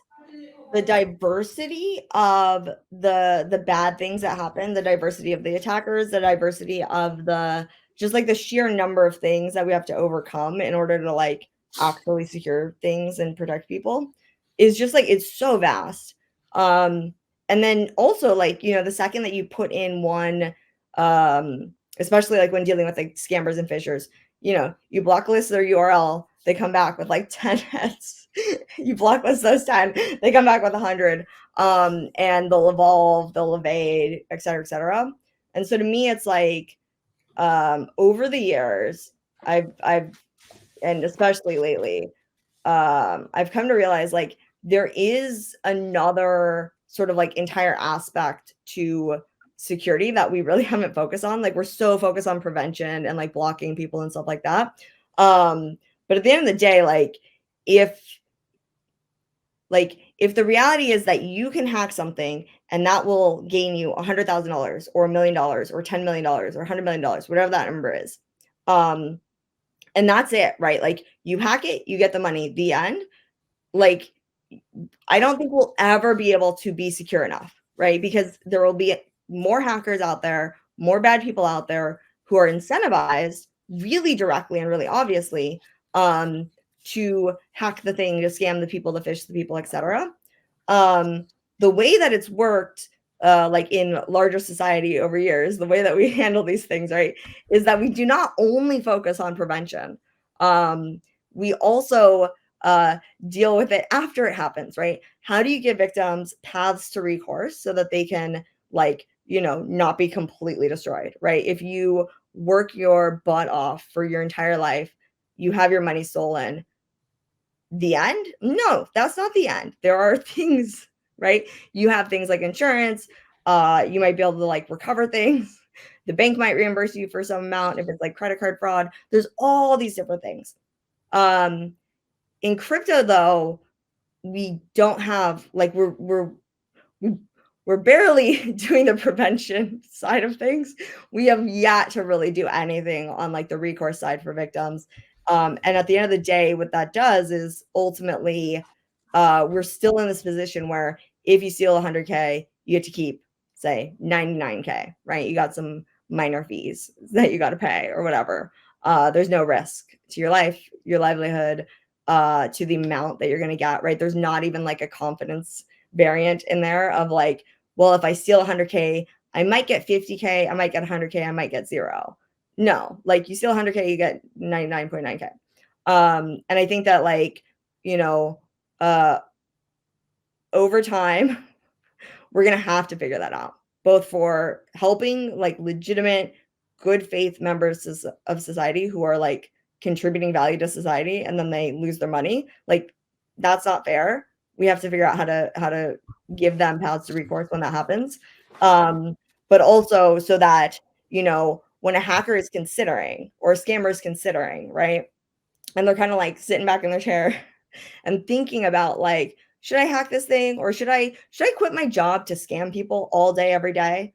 the diversity of the bad things that happen, the diversity of the attackers, the diversity of the just like the sheer number of things that we have to overcome in order to like actually secure things and protect people is just like it's so vast. And then also like, you know, the second that you put in one especially like when dealing with like scammers and phishers, you know, you blacklist their URL, they come back with like 10 hits. You blacklist those 10, they come back with 100. And they'll evolve, they'll evade, et cetera, et cetera. And so to me, it's like over the years, I've and especially lately, I've come to realize like there is another sort of like entire aspect to security that we really haven't focused on. Like we're so focused on prevention and like blocking people and stuff like that. But at the end of the day, like if the reality is that you can hack something and that will gain you $100,000 or $1 million or $10 million or $100 million, whatever that number is. And that's it, right? Like you hack it, you get the money, the end. Like, I don't think we'll ever be able to be secure enough, right? Because there will be more hackers out there, more bad people out there who are incentivized really directly and really obviously to hack the thing, to scam the people, to phish the people, etc. The way that it's worked, like in larger society over years, the way that we handle these things, right, is that we do not only focus on prevention. We also deal with it after it happens, right? How do you give victims paths to recourse so that they can, like, you know, not be completely destroyed, right? If you work your butt off for your entire life, you have your money stolen. The end? No, that's not the end. There are things, right? You have things like insurance. You might be able to like recover things. The bank might reimburse you for some amount if it's like credit card fraud. There's all these different things. In crypto, though, we don't have like we're barely doing the prevention side of things. We have yet to really do anything on like the recourse side for victims. And at the end of the day, what that does is ultimately we're still in this position where if you steal 100K, you get to keep, say, 99K, right? You got some minor fees that you got to pay or whatever. There's no risk to your life, your livelihood, to the amount that you're going to get, right? There's not even like a confidence variant in there of like, well, if I steal 100K, I might get 50K, I might get 100K, I might get 0. No, like you steal 100K, you get 99.9K. And I think that like, you know, over time, we're going to have to figure that out, both for helping like legitimate, good faith members of society who are like contributing value to society and then they lose their money. Like that's not fair. We have to figure out how to give them paths to recourse when that happens. But also so that, you know, when a hacker is considering or a scammer is considering, right? And they're kind of like sitting back in their chair and thinking about like, should I hack this thing, or should I quit my job to scam people all day, every day?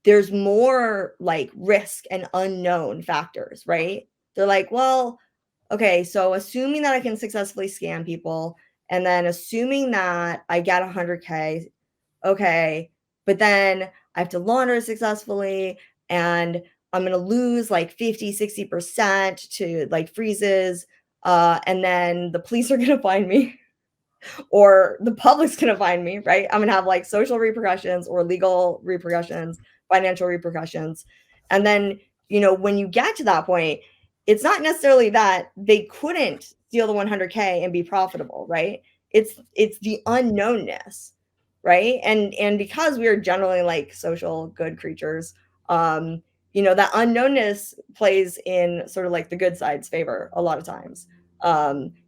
There's more like risk and unknown factors, right? They're like, well, okay, so assuming that I can successfully scam people, and then assuming that I get 100K, okay, but then I have to launder it successfully, and I'm going to lose like 50, 60% to like freezes. And then the police are going to find me, or the public's going to find me, right? I'm going to have like social repercussions or legal repercussions, financial repercussions. And then, you know, when you get to that point, it's not necessarily that they couldn't steal the 100K and be profitable, right? It's the unknownness, right? And because we are generally like social good creatures, you know, that unknownness plays in sort of like the good side's favor a lot of times.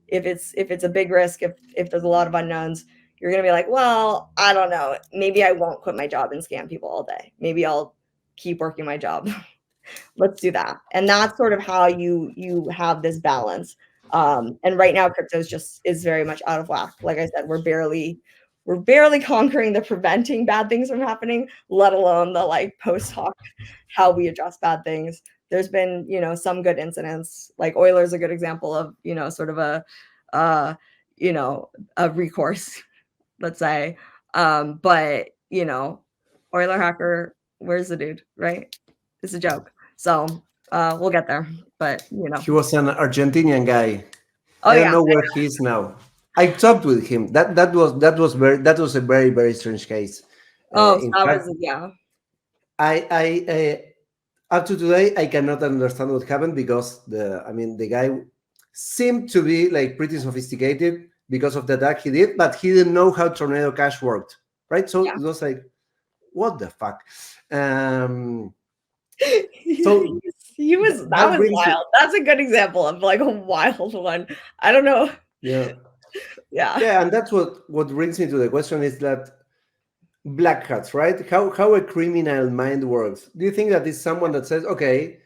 If it's a big risk, if there's a lot of unknowns, you're gonna be like, well, I don't know, maybe I won't quit my job and scam people all day. Maybe I'll keep working my job. Let's do that. And that's sort of how you have this balance. And right now, crypto is very much out of whack. Like I said, we're barely conquering the preventing bad things from happening, let alone the like post hoc how we address bad things. There's been, you know, some good incidents. Like Euler is a good example of, you know, sort of a recourse, let's say. But you know, Euler hacker, where's the dude, right? It's a joke. So we'll get there. But you know, he was an Argentinian guy. Oh, I don't know where he is now. I talked with him. That was a very, very strange case. Yeah. I up to today I cannot understand what happened, because the guy seemed to be like pretty sophisticated because of the attack he did, but he didn't know how Tornado Cash worked, right? So it was like, what the fuck? So he was that was wild. That's a good example of like a wild one. I don't know. Yeah. Yeah. And that's what brings me to the question is that black hats, right? How a criminal mind works. Do you think that is someone that says, okay,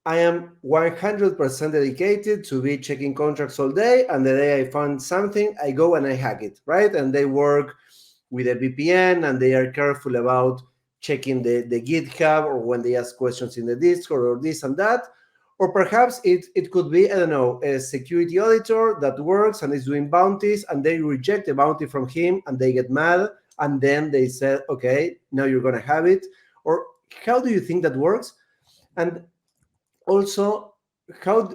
I am 100% dedicated to be checking contracts all day, and the day I found something, I go and I hack it, right? And they work with a VPN, and they are careful about checking the GitHub, or when they ask questions in the Discord, or this and that. Or perhaps it could be, I don't know, a security auditor that works and is doing bounties, and they reject a bounty from him and they get mad, and then they say, okay, now you're going to have it. Or how do you think that works? And also, how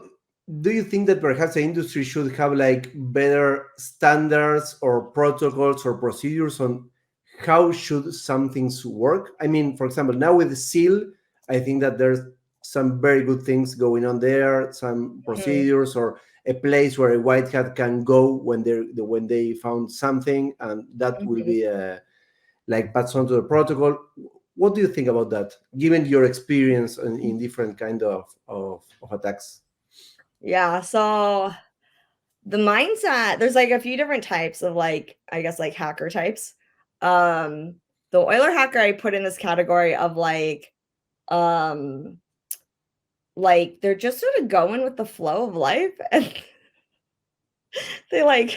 do you think that perhaps the industry should have like better standards or protocols or procedures on how should some things work? I mean, for example, now with the seal, I think that there's some very good things going on there, some procedures, or a place where a white hat can go when they found something, and that will be like pass on to the protocol. What do you think about that, given your experience in different kind of attacks? Yeah, so the mindset, there's like a few different types of like, I guess like hacker types. The Euler hacker I put in this category of like they're just sort of going with the flow of life, and they're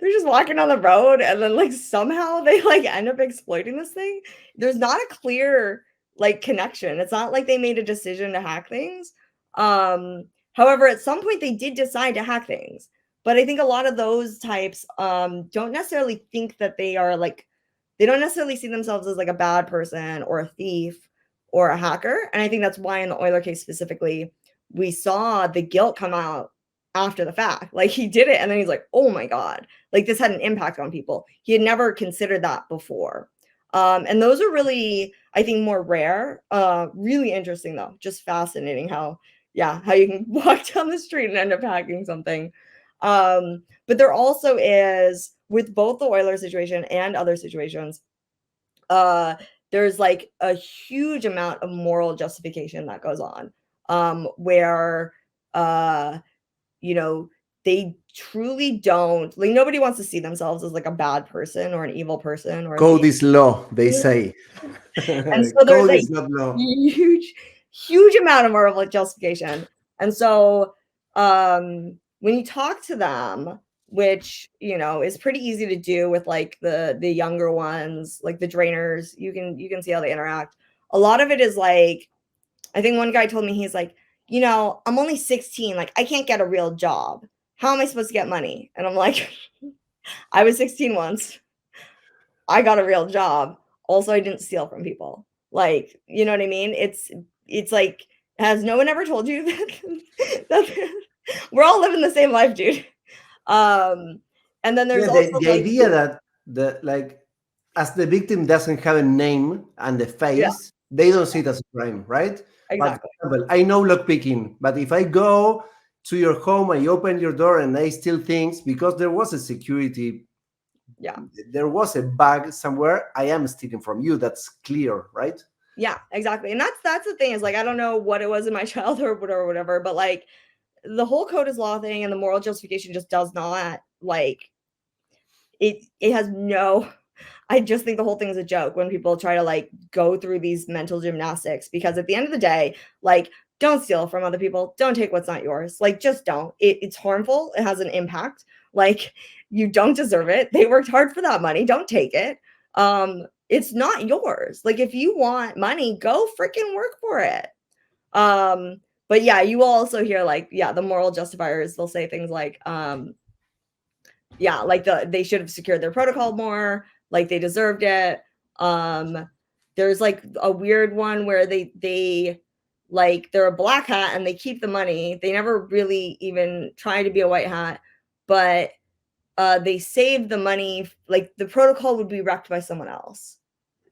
just walking on the road, and then like somehow they like end up exploiting this thing. There's not a clear like connection. It's not like they made a decision to hack things. However, at some point they did decide to hack things. But I think a lot of those types don't necessarily think that they don't necessarily see themselves as like a bad person or a thief or a hacker. And I think that's why in the Euler case specifically, we saw the guilt come out after the fact. Like he did it and then he's like, oh my God, like this had an impact on people. He had never considered that before. And those are really, I think, more rare. Really interesting though, just fascinating how you can walk down the street and end up hacking something. But there also is, with both the Euler situation and other situations, there's like a huge amount of moral justification that goes on, where you know, they truly don't, like, nobody wants to see themselves as like a bad person or an evil person, or code is law, they say. And so there's code like is not law. huge amount of moral justification. And so when you talk to them, which, is pretty easy to do with like the younger ones, like the drainers. You can see how they interact. A lot of it is like, I think one guy told me, he's like, I'm only 16, like I can't get a real job. How am I supposed to get money? And I'm like, I was 16 once. I got a real job. Also, I didn't steal from people. Like, you know what I mean? It's like, has no one ever told you that we're all living the same life, dude? And then there's also the idea that as the victim doesn't have a name and the face, they don't see it as a crime, right? Exactly. But for example, I know lockpicking, but if I go to your home, I open your door and I steal things because there was a security, there was a bug somewhere, I am stealing from you. That's clear, right? Yeah, exactly. And that's the thing, is like, I don't know what it was in my childhood or whatever, but like the whole code is law thing and the moral justification just does not, like, it has no, I just think the whole thing is a joke when people try to like go through these mental gymnastics, because at the end of the day, like, don't steal from other people. Don't take what's not yours. Like, just don't. It's harmful. It has an impact. Like, you don't deserve it. They worked hard for that money. Don't take it. It's not yours. Like, if you want money, go freaking work for it. But yeah, you will also hear like, the moral justifiers, they'll say things like, like they should have secured their protocol more, like they deserved it. There's like a weird one where they like, they're a black hat and they keep the money. They never really even try to be a white hat, but they save the money. Like, the protocol would be wrecked by someone else,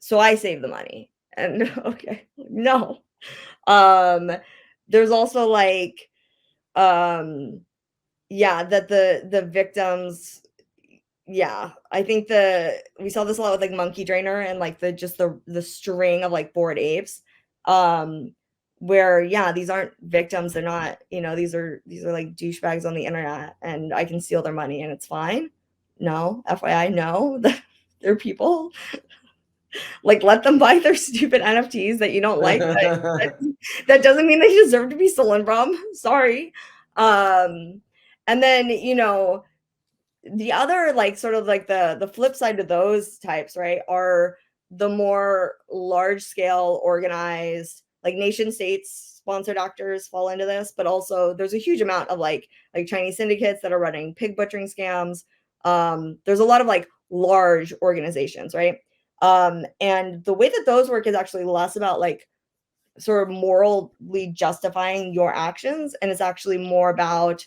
so I save the money. And okay, no. There's also like, that the victims, I think we saw this a lot with like Monkey Drainer and like the string of like Bored Apes, where these aren't victims. They're not, these are like douchebags on the internet, and I can steal their money and it's fine. No, FYI, no. They're people. Like, let them buy their stupid NFTs that you don't like. That doesn't mean they deserve to be stolen from. Sorry. And then, the other, like, sort of like the flip side of those types, right, are the more large scale organized, like, nation states sponsored actors fall into this, but also there's a huge amount of like Chinese syndicates that are running pig butchering scams. There's a lot of like large organizations, right? And the way that those work is actually less about like sort of morally justifying your actions, and it's actually more about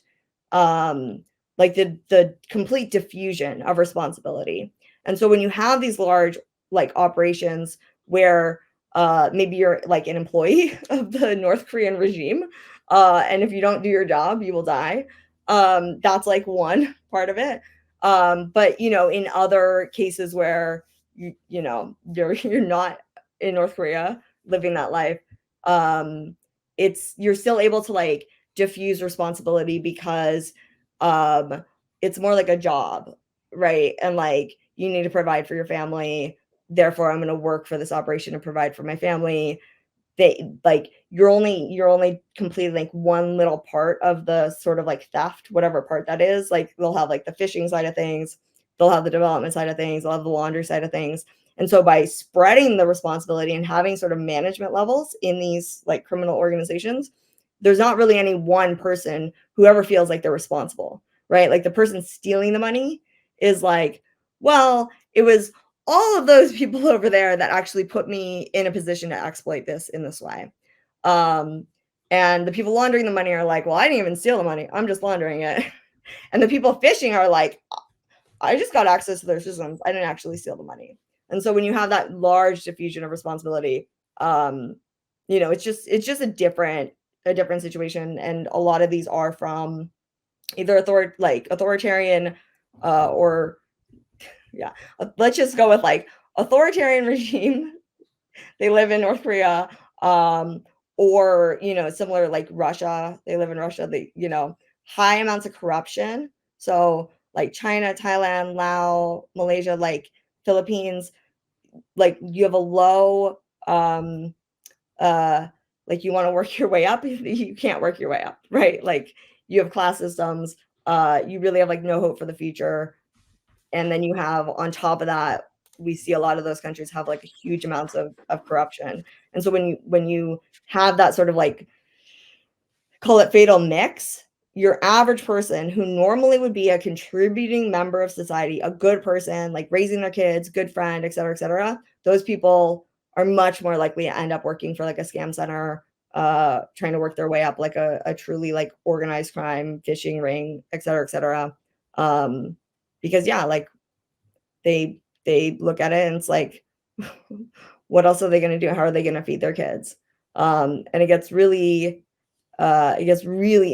like the complete diffusion of responsibility. And so when you have these large like operations where maybe you're like an employee of the North Korean regime, and if you don't do your job, you will die. That's like one part of it. But in other cases where you're not in North Korea living that life, you're still able to like diffuse responsibility because it's more like a job, right? And like, you need to provide for your family, therefore I'm going to work for this operation to provide for my family. They like, you're only completing like one little part of the sort of like theft, whatever part that is. Like, they'll have like the phishing side of things, they'll have the development side of things, they'll have the laundry side of things. And so by spreading the responsibility and having sort of management levels in these like criminal organizations, there's not really any one person who ever feels like they're responsible, right? Like, the person stealing the money is like, well, it was all of those people over there that actually put me in a position to exploit this in this way. And the people laundering the money are like, well, I didn't even steal the money, I'm just laundering it. And the people phishing are like, I just got access to their systems, I didn't actually steal the money. And so when you have that large diffusion of responsibility, it's just a different situation. And a lot of these are from either authoritarian or let's just go with like authoritarian regime. They live in North Korea, or similar like Russia. They live in Russia. They high amounts of corruption. So like China, Thailand, Laos, Malaysia, like Philippines, like you have a low like you want to work your way up, you can't work your way up, right? Like, you have class systems, you really have like no hope for the future. And then you have on top of that, we see a lot of those countries have like huge amounts of corruption. And so when you have that sort of like, call it fatal mix, your average person who normally would be a contributing member of society, a good person, like raising their kids, good friend, et cetera, those people are much more likely to end up working for like a scam center, trying to work their way up like a truly like organized crime, phishing ring, et cetera. Because yeah, like they look at it and it's like, what else are they going to do? How are they going to feed their kids? And it gets really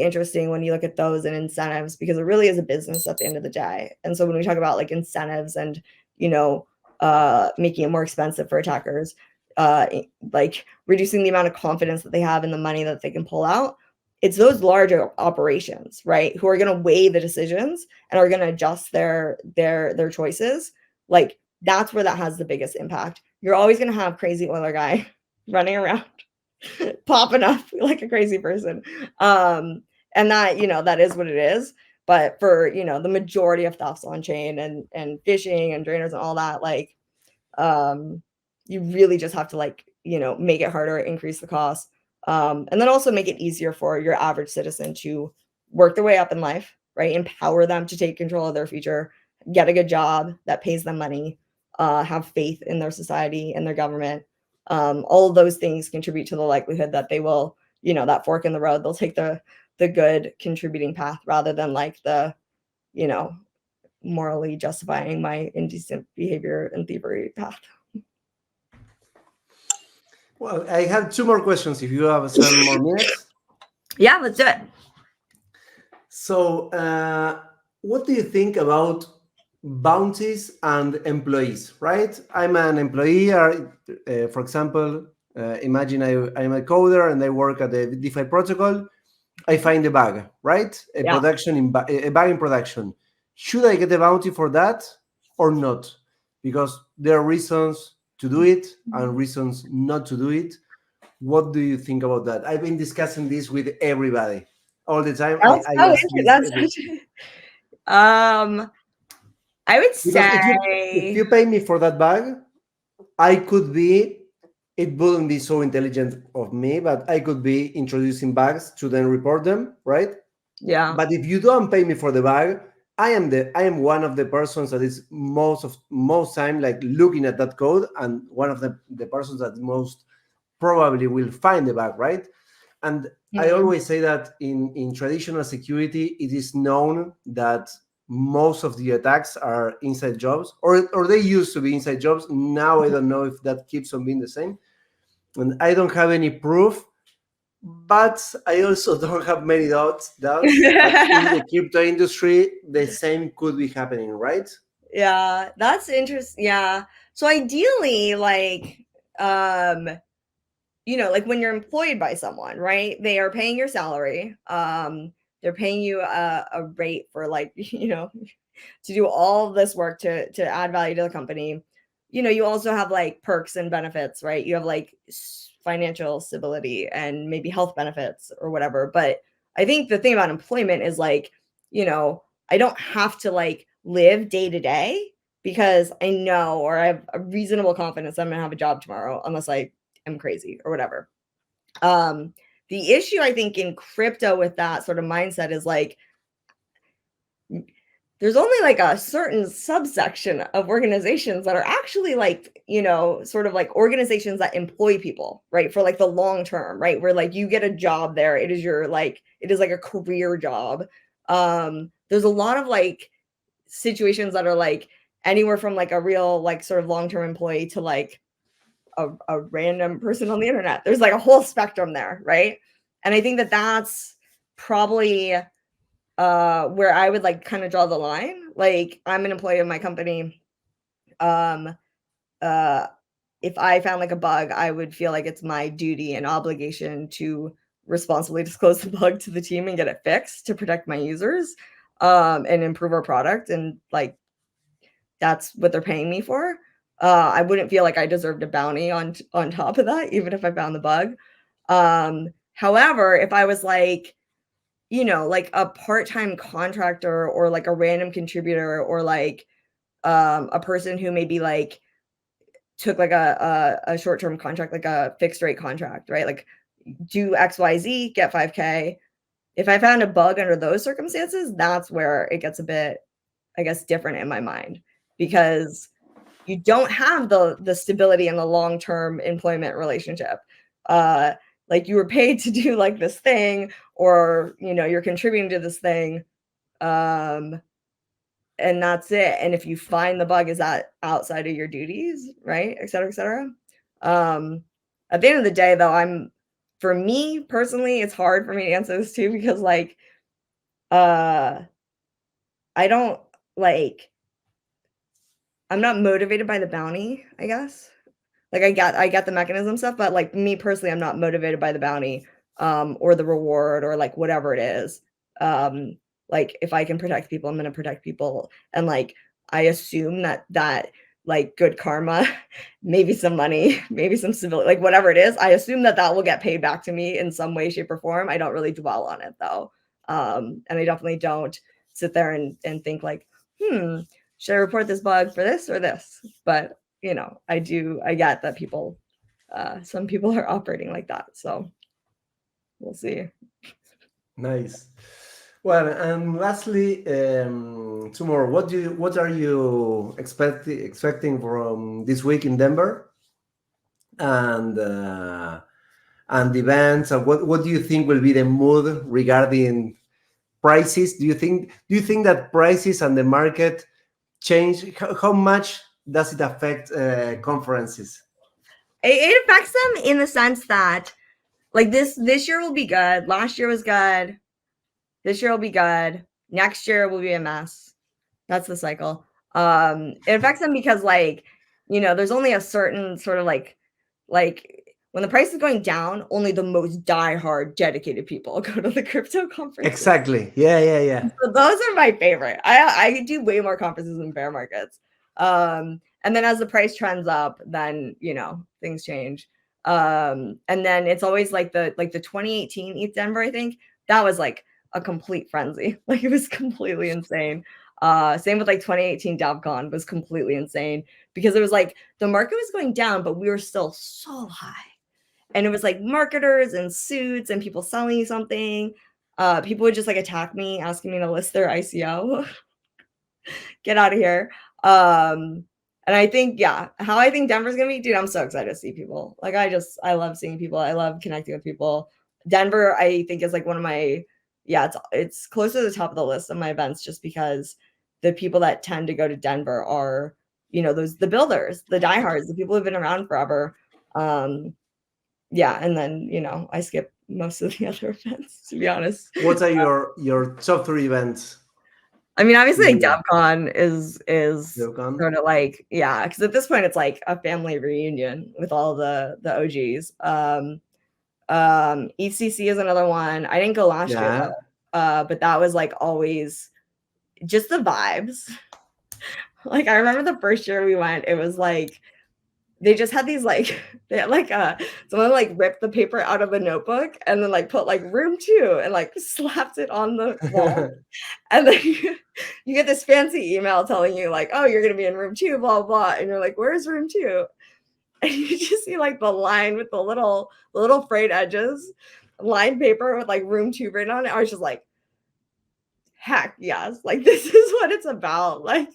interesting when you look at those and incentives, because it really is a business at the end of the day. And so when we talk about like incentives and, you know, making it more expensive for attackers, like reducing the amount of confidence that they have in the money that they can pull out, it's those larger operations, right, who are going to weigh the decisions and are going to adjust their choices. Like that's where that has the biggest impact. You're always going to have crazy Euler guy running around popping up like a crazy person. And that, you know, that is what it is. But for, you know, the majority of thefts on chain and phishing and drainers and all that, like, you really just have to like, you know, make it harder, increase the cost. And then also make it easier for your average citizen to work their way up in life, right? Empower them to take control of their future, get a good job that pays them money, have faith in their society and their government. All of those things contribute to the likelihood that they will, you know, that fork in the road, they'll take the good contributing path rather than like the, you know, morally justifying my indecent behavior and thievery path. Well, I have two more questions if you have some more minutes. Yeah, let's do it. So, what do you think about bounties and employees, right? I'm an employee, for example, imagine I'm a coder and I work at the DeFi protocol. I find a bug, right? A bug in production. Should I get a bounty for that or not? Because there are reasons to do it and reasons not to do it. What do you think about that? I've been discussing this with everybody all the time. I would say if you pay me for that bug, it wouldn't be so intelligent of me, but I could be introducing bugs to then report them, right? Yeah. But if you don't pay me for the bug, I am one of the persons that is most time like looking at that code, and one of the persons that most probably will find the bug, right? And I always say that in traditional security, it is known that most of the attacks are inside jobs, or they used to be inside jobs. Now I don't know if that keeps on being the same. And I don't have any proof, but I also don't have many doubts that in the crypto industry, the same could be happening, right? Yeah, that's interesting. Yeah. So ideally, like, you know, like when you're employed by someone, right? They are paying your salary. They're paying you a rate for like, you know, to do all of this work to add value to the company. You know, you also have like perks and benefits, right? You have like financial stability and maybe health benefits or whatever. But I think the thing about employment is like, you know, I don't have to like live day to day because I know, or I have a reasonable confidence I'm gonna have a job tomorrow, unless I am crazy or whatever. The issue I think in crypto with that sort of mindset is like, there's only like a certain subsection of organizations that are actually like, you know, sort of like organizations that employ people, right? For like the long term, right? Where like you get a job there. It is like a career job. There's a lot of like situations that are like anywhere from like a real like sort of long-term employee to like a random person on the internet. There's like a whole spectrum there, right? And I think that that's probably where I would like kind of draw the line. Like I'm an employee of my company. If I found like a bug, I would feel like it's my duty and obligation to responsibly disclose the bug to the team and get it fixed to protect my users and improve our product. And like that's what they're paying me for. I wouldn't feel like I deserved a bounty on top of that, even if I found the bug. However, if I was like, like a part-time contractor or like a random contributor or like a person who maybe like took like a short-term contract, like a fixed rate contract, right? Like do XYZ, get 5K. If I found a bug under those circumstances, that's where it gets a bit, I guess, different in my mind, because you don't have the stability in the long-term employment relationship. Like you were paid to do like this thing, or you're contributing to this thing, and that's it. And if you find the bug, is that outside of your duties, right, et cetera, et cetera. At the end of the day, though, for me personally, it's hard for me to answer this too, because like I don't like, I'm not motivated by the bounty, I guess. Like I get the mechanism stuff, but like me personally, I'm not motivated by the bounty or the reward or like whatever it is. Like if I can protect people, I'm going to protect people. And like I assume that like good karma, maybe some money, maybe some civility, like whatever it is, I assume that will get paid back to me in some way, shape, or form. I don't really dwell on it though. And I definitely don't sit there and think like, should I report this bug for this or this? But I get that people, some people are operating like that. So we'll see. Nice. Well, and lastly, tomorrow, what are you expecting from this week in Denver, and the events? And what do you think will be the mood regarding prices? Do you think that prices and the market change? How much does it affect conferences? It affects them in the sense that like this year will be good. Last year was good. This year will be good. Next year will be a mess. That's the cycle. It affects them because like, there's only a certain sort of like when the price is going down, only the most diehard dedicated people go to the crypto conference. Exactly. Yeah. So those are my favorite. I do way more conferences than bear markets. And then as the price trends up, then things change. And then it's always like the 2018 ETH Denver, I think that was like a complete frenzy. Like it was completely insane. Same with like 2018 DevCon was completely insane, because it was like the market was going down, but we were still so high. And it was like marketers in suits and people selling you something. People would just like attack me, asking me to list their ICO. Get out of here. And I think, how I think Denver's gonna be, dude, I'm so excited to see people. Like I love seeing people. I love connecting with people. Denver, I think, is like one of my, it's close to the top of the list of my events, just because the people that tend to go to Denver are, the builders, the diehards, the people who've been around forever. And then, I skip most of the other events, to be honest. What are your top 3 events? I mean, obviously, like DevCon is sort of like, because at this point it's like a family reunion with all the OGs. ECC is another one. I didn't go last year though, but that was like always just the vibes. Like I remember the first year we went, it was like they just had these like, they had like someone like ripped the paper out of a notebook and then like put like room 2 and like slapped it on the wall. And then you get this fancy email telling you like, oh, you're gonna be in room 2, blah blah, and you're like, where's room 2? And you just see like the line with the little frayed edges, lined paper with like room 2 written on it. I was just like, heck yes, like this is what it's about. Like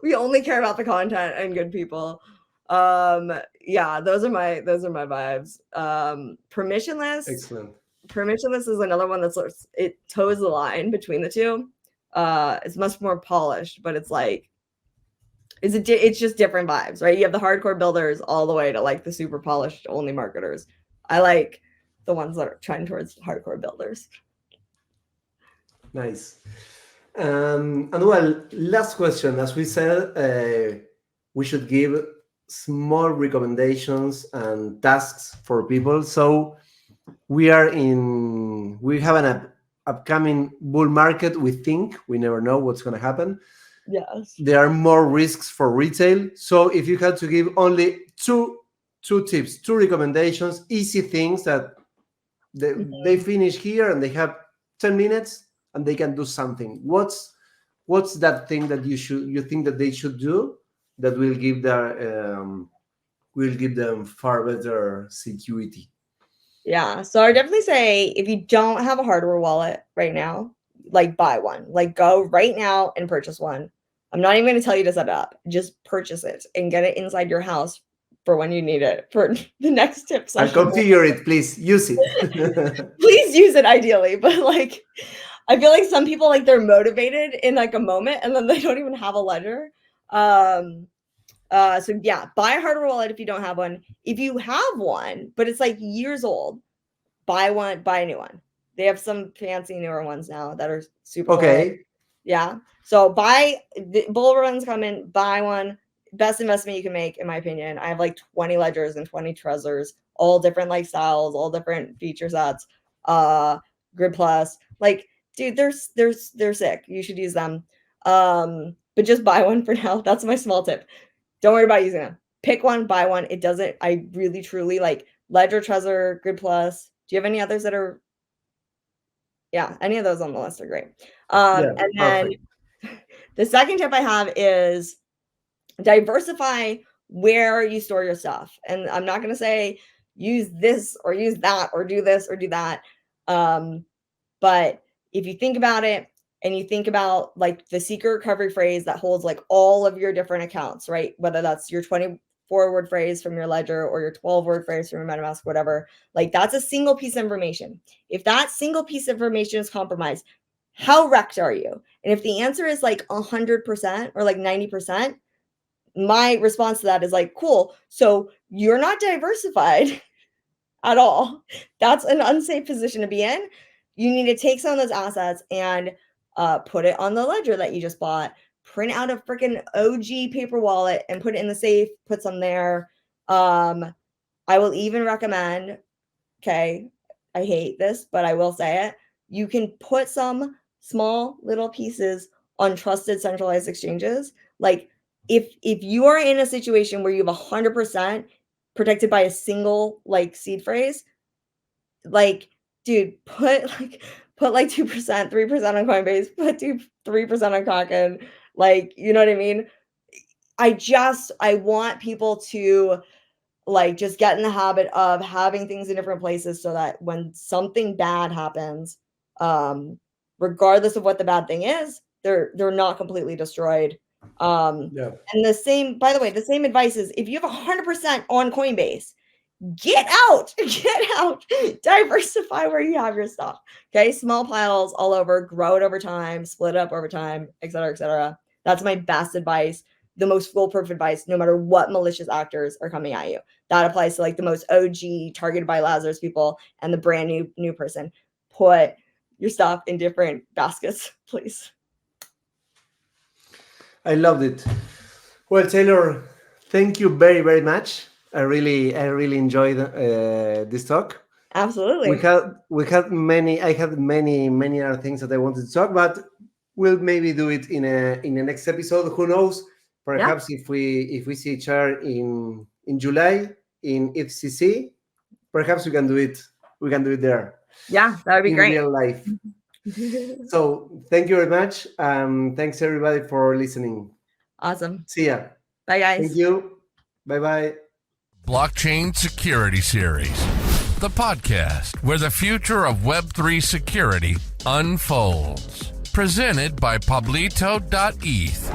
we only care about the content and good people. Those are my vibes. Permissionless. Excellent. Permissionless is another one that's it toes the line between the two. It's much more polished, but it's like it's just different vibes, right? You have the hardcore builders all the way to like the super polished only marketers. I like the ones that are trying towards hardcore builders. Nice. And well, last question. As we said, we should give small recommendations and tasks for people. So we have an upcoming bull market. We think we never know what's going to happen. Yes. There are more risks for retail. So if you had to give only two tips, 2 recommendations, easy things that they finish here and they have 10 minutes and they can do something. What's that thing that you think that they should do that will give them far better security? Yeah. So I definitely say if you don't have a hardware wallet right now, like buy one. Like go right now and purchase one. I'm not even going to tell you to set it up. Just purchase it and get it inside your house for when you need it for the next tip And session. configure it, please. Use it. Please use it ideally, but like I feel like some people like they're motivated in like a moment and then they don't even have a ledger. So yeah, buy a hardware wallet if you don't have one. If you have one, but it's like years old, buy a new one. They have some fancy newer ones now that are super Okay. cool. Yeah. So buy the bull runs coming, buy one. Best investment you can make, in my opinion. I have like 20 ledgers and 20 treasures, all different like styles, all different feature sets. Grid Plus. Like, dude, they're sick. You should use them. But just buy one for now. That's my small tip. Don't worry about using them. Pick one, buy one. It doesn't, I really truly like Ledger, Trezor, Grid Plus. Do you have any others that are? Yeah, any of those on the list are great. And then the second tip I have is diversify where you store your stuff. And I'm not going to say use this or use that or do this or do that. But if you think about it and you think about like the secret recovery phrase that holds like all of your different accounts, right? Whether that's your 24-word phrase from your ledger or your 12-word phrase from your MetaMask, whatever, like that's a single piece of information. If that single piece of information is compromised, how wrecked are you? And if the answer is like 100% or like 90%, my response to that is like, cool. So you're not diversified at all. That's an unsafe position to be in. You need to take some of those assets and put it on the ledger that you just bought. Print out a freaking OG paper wallet and put it in the safe. Put some there. I will even recommend, okay, I hate this, but I will say it. You can put some small little pieces on trusted centralized exchanges. Like if you are in a situation where you have 100% protected by a single like seed phrase, like, dude, put like 2%, 3% on Coinbase, put 3% on Kraken. Like, you know what I mean? I want people to like just get in the habit of having things in different places so that when something bad happens, regardless of what the bad thing is, they're not completely destroyed. And the same, by the way, the same advice is if you have 100% on Coinbase, get out, diversify where you have your stuff. Okay. Small piles all over, grow it over time, split it up over time, et cetera, et cetera. That's my best advice. The most foolproof advice, no matter what malicious actors are coming at you. That applies to like the most OG targeted by Lazarus people and the brand new person. Put your stuff in different baskets, please. I loved it. Well, Taylor, thank you very, very much. I really enjoyed this talk. Absolutely. I had many other things that I wanted to talk about. We'll maybe do it in the next episode. Who knows? Perhaps if we see each other in July in FCC, perhaps we can do it. We can do it there. Yeah, that would be great. In real life. So thank you very much. Thanks everybody for listening. Awesome. See ya. Bye guys. Thank you. Bye. Blockchain Security Series, the podcast where the future of Web3 security unfolds. Presented by pablito.eth.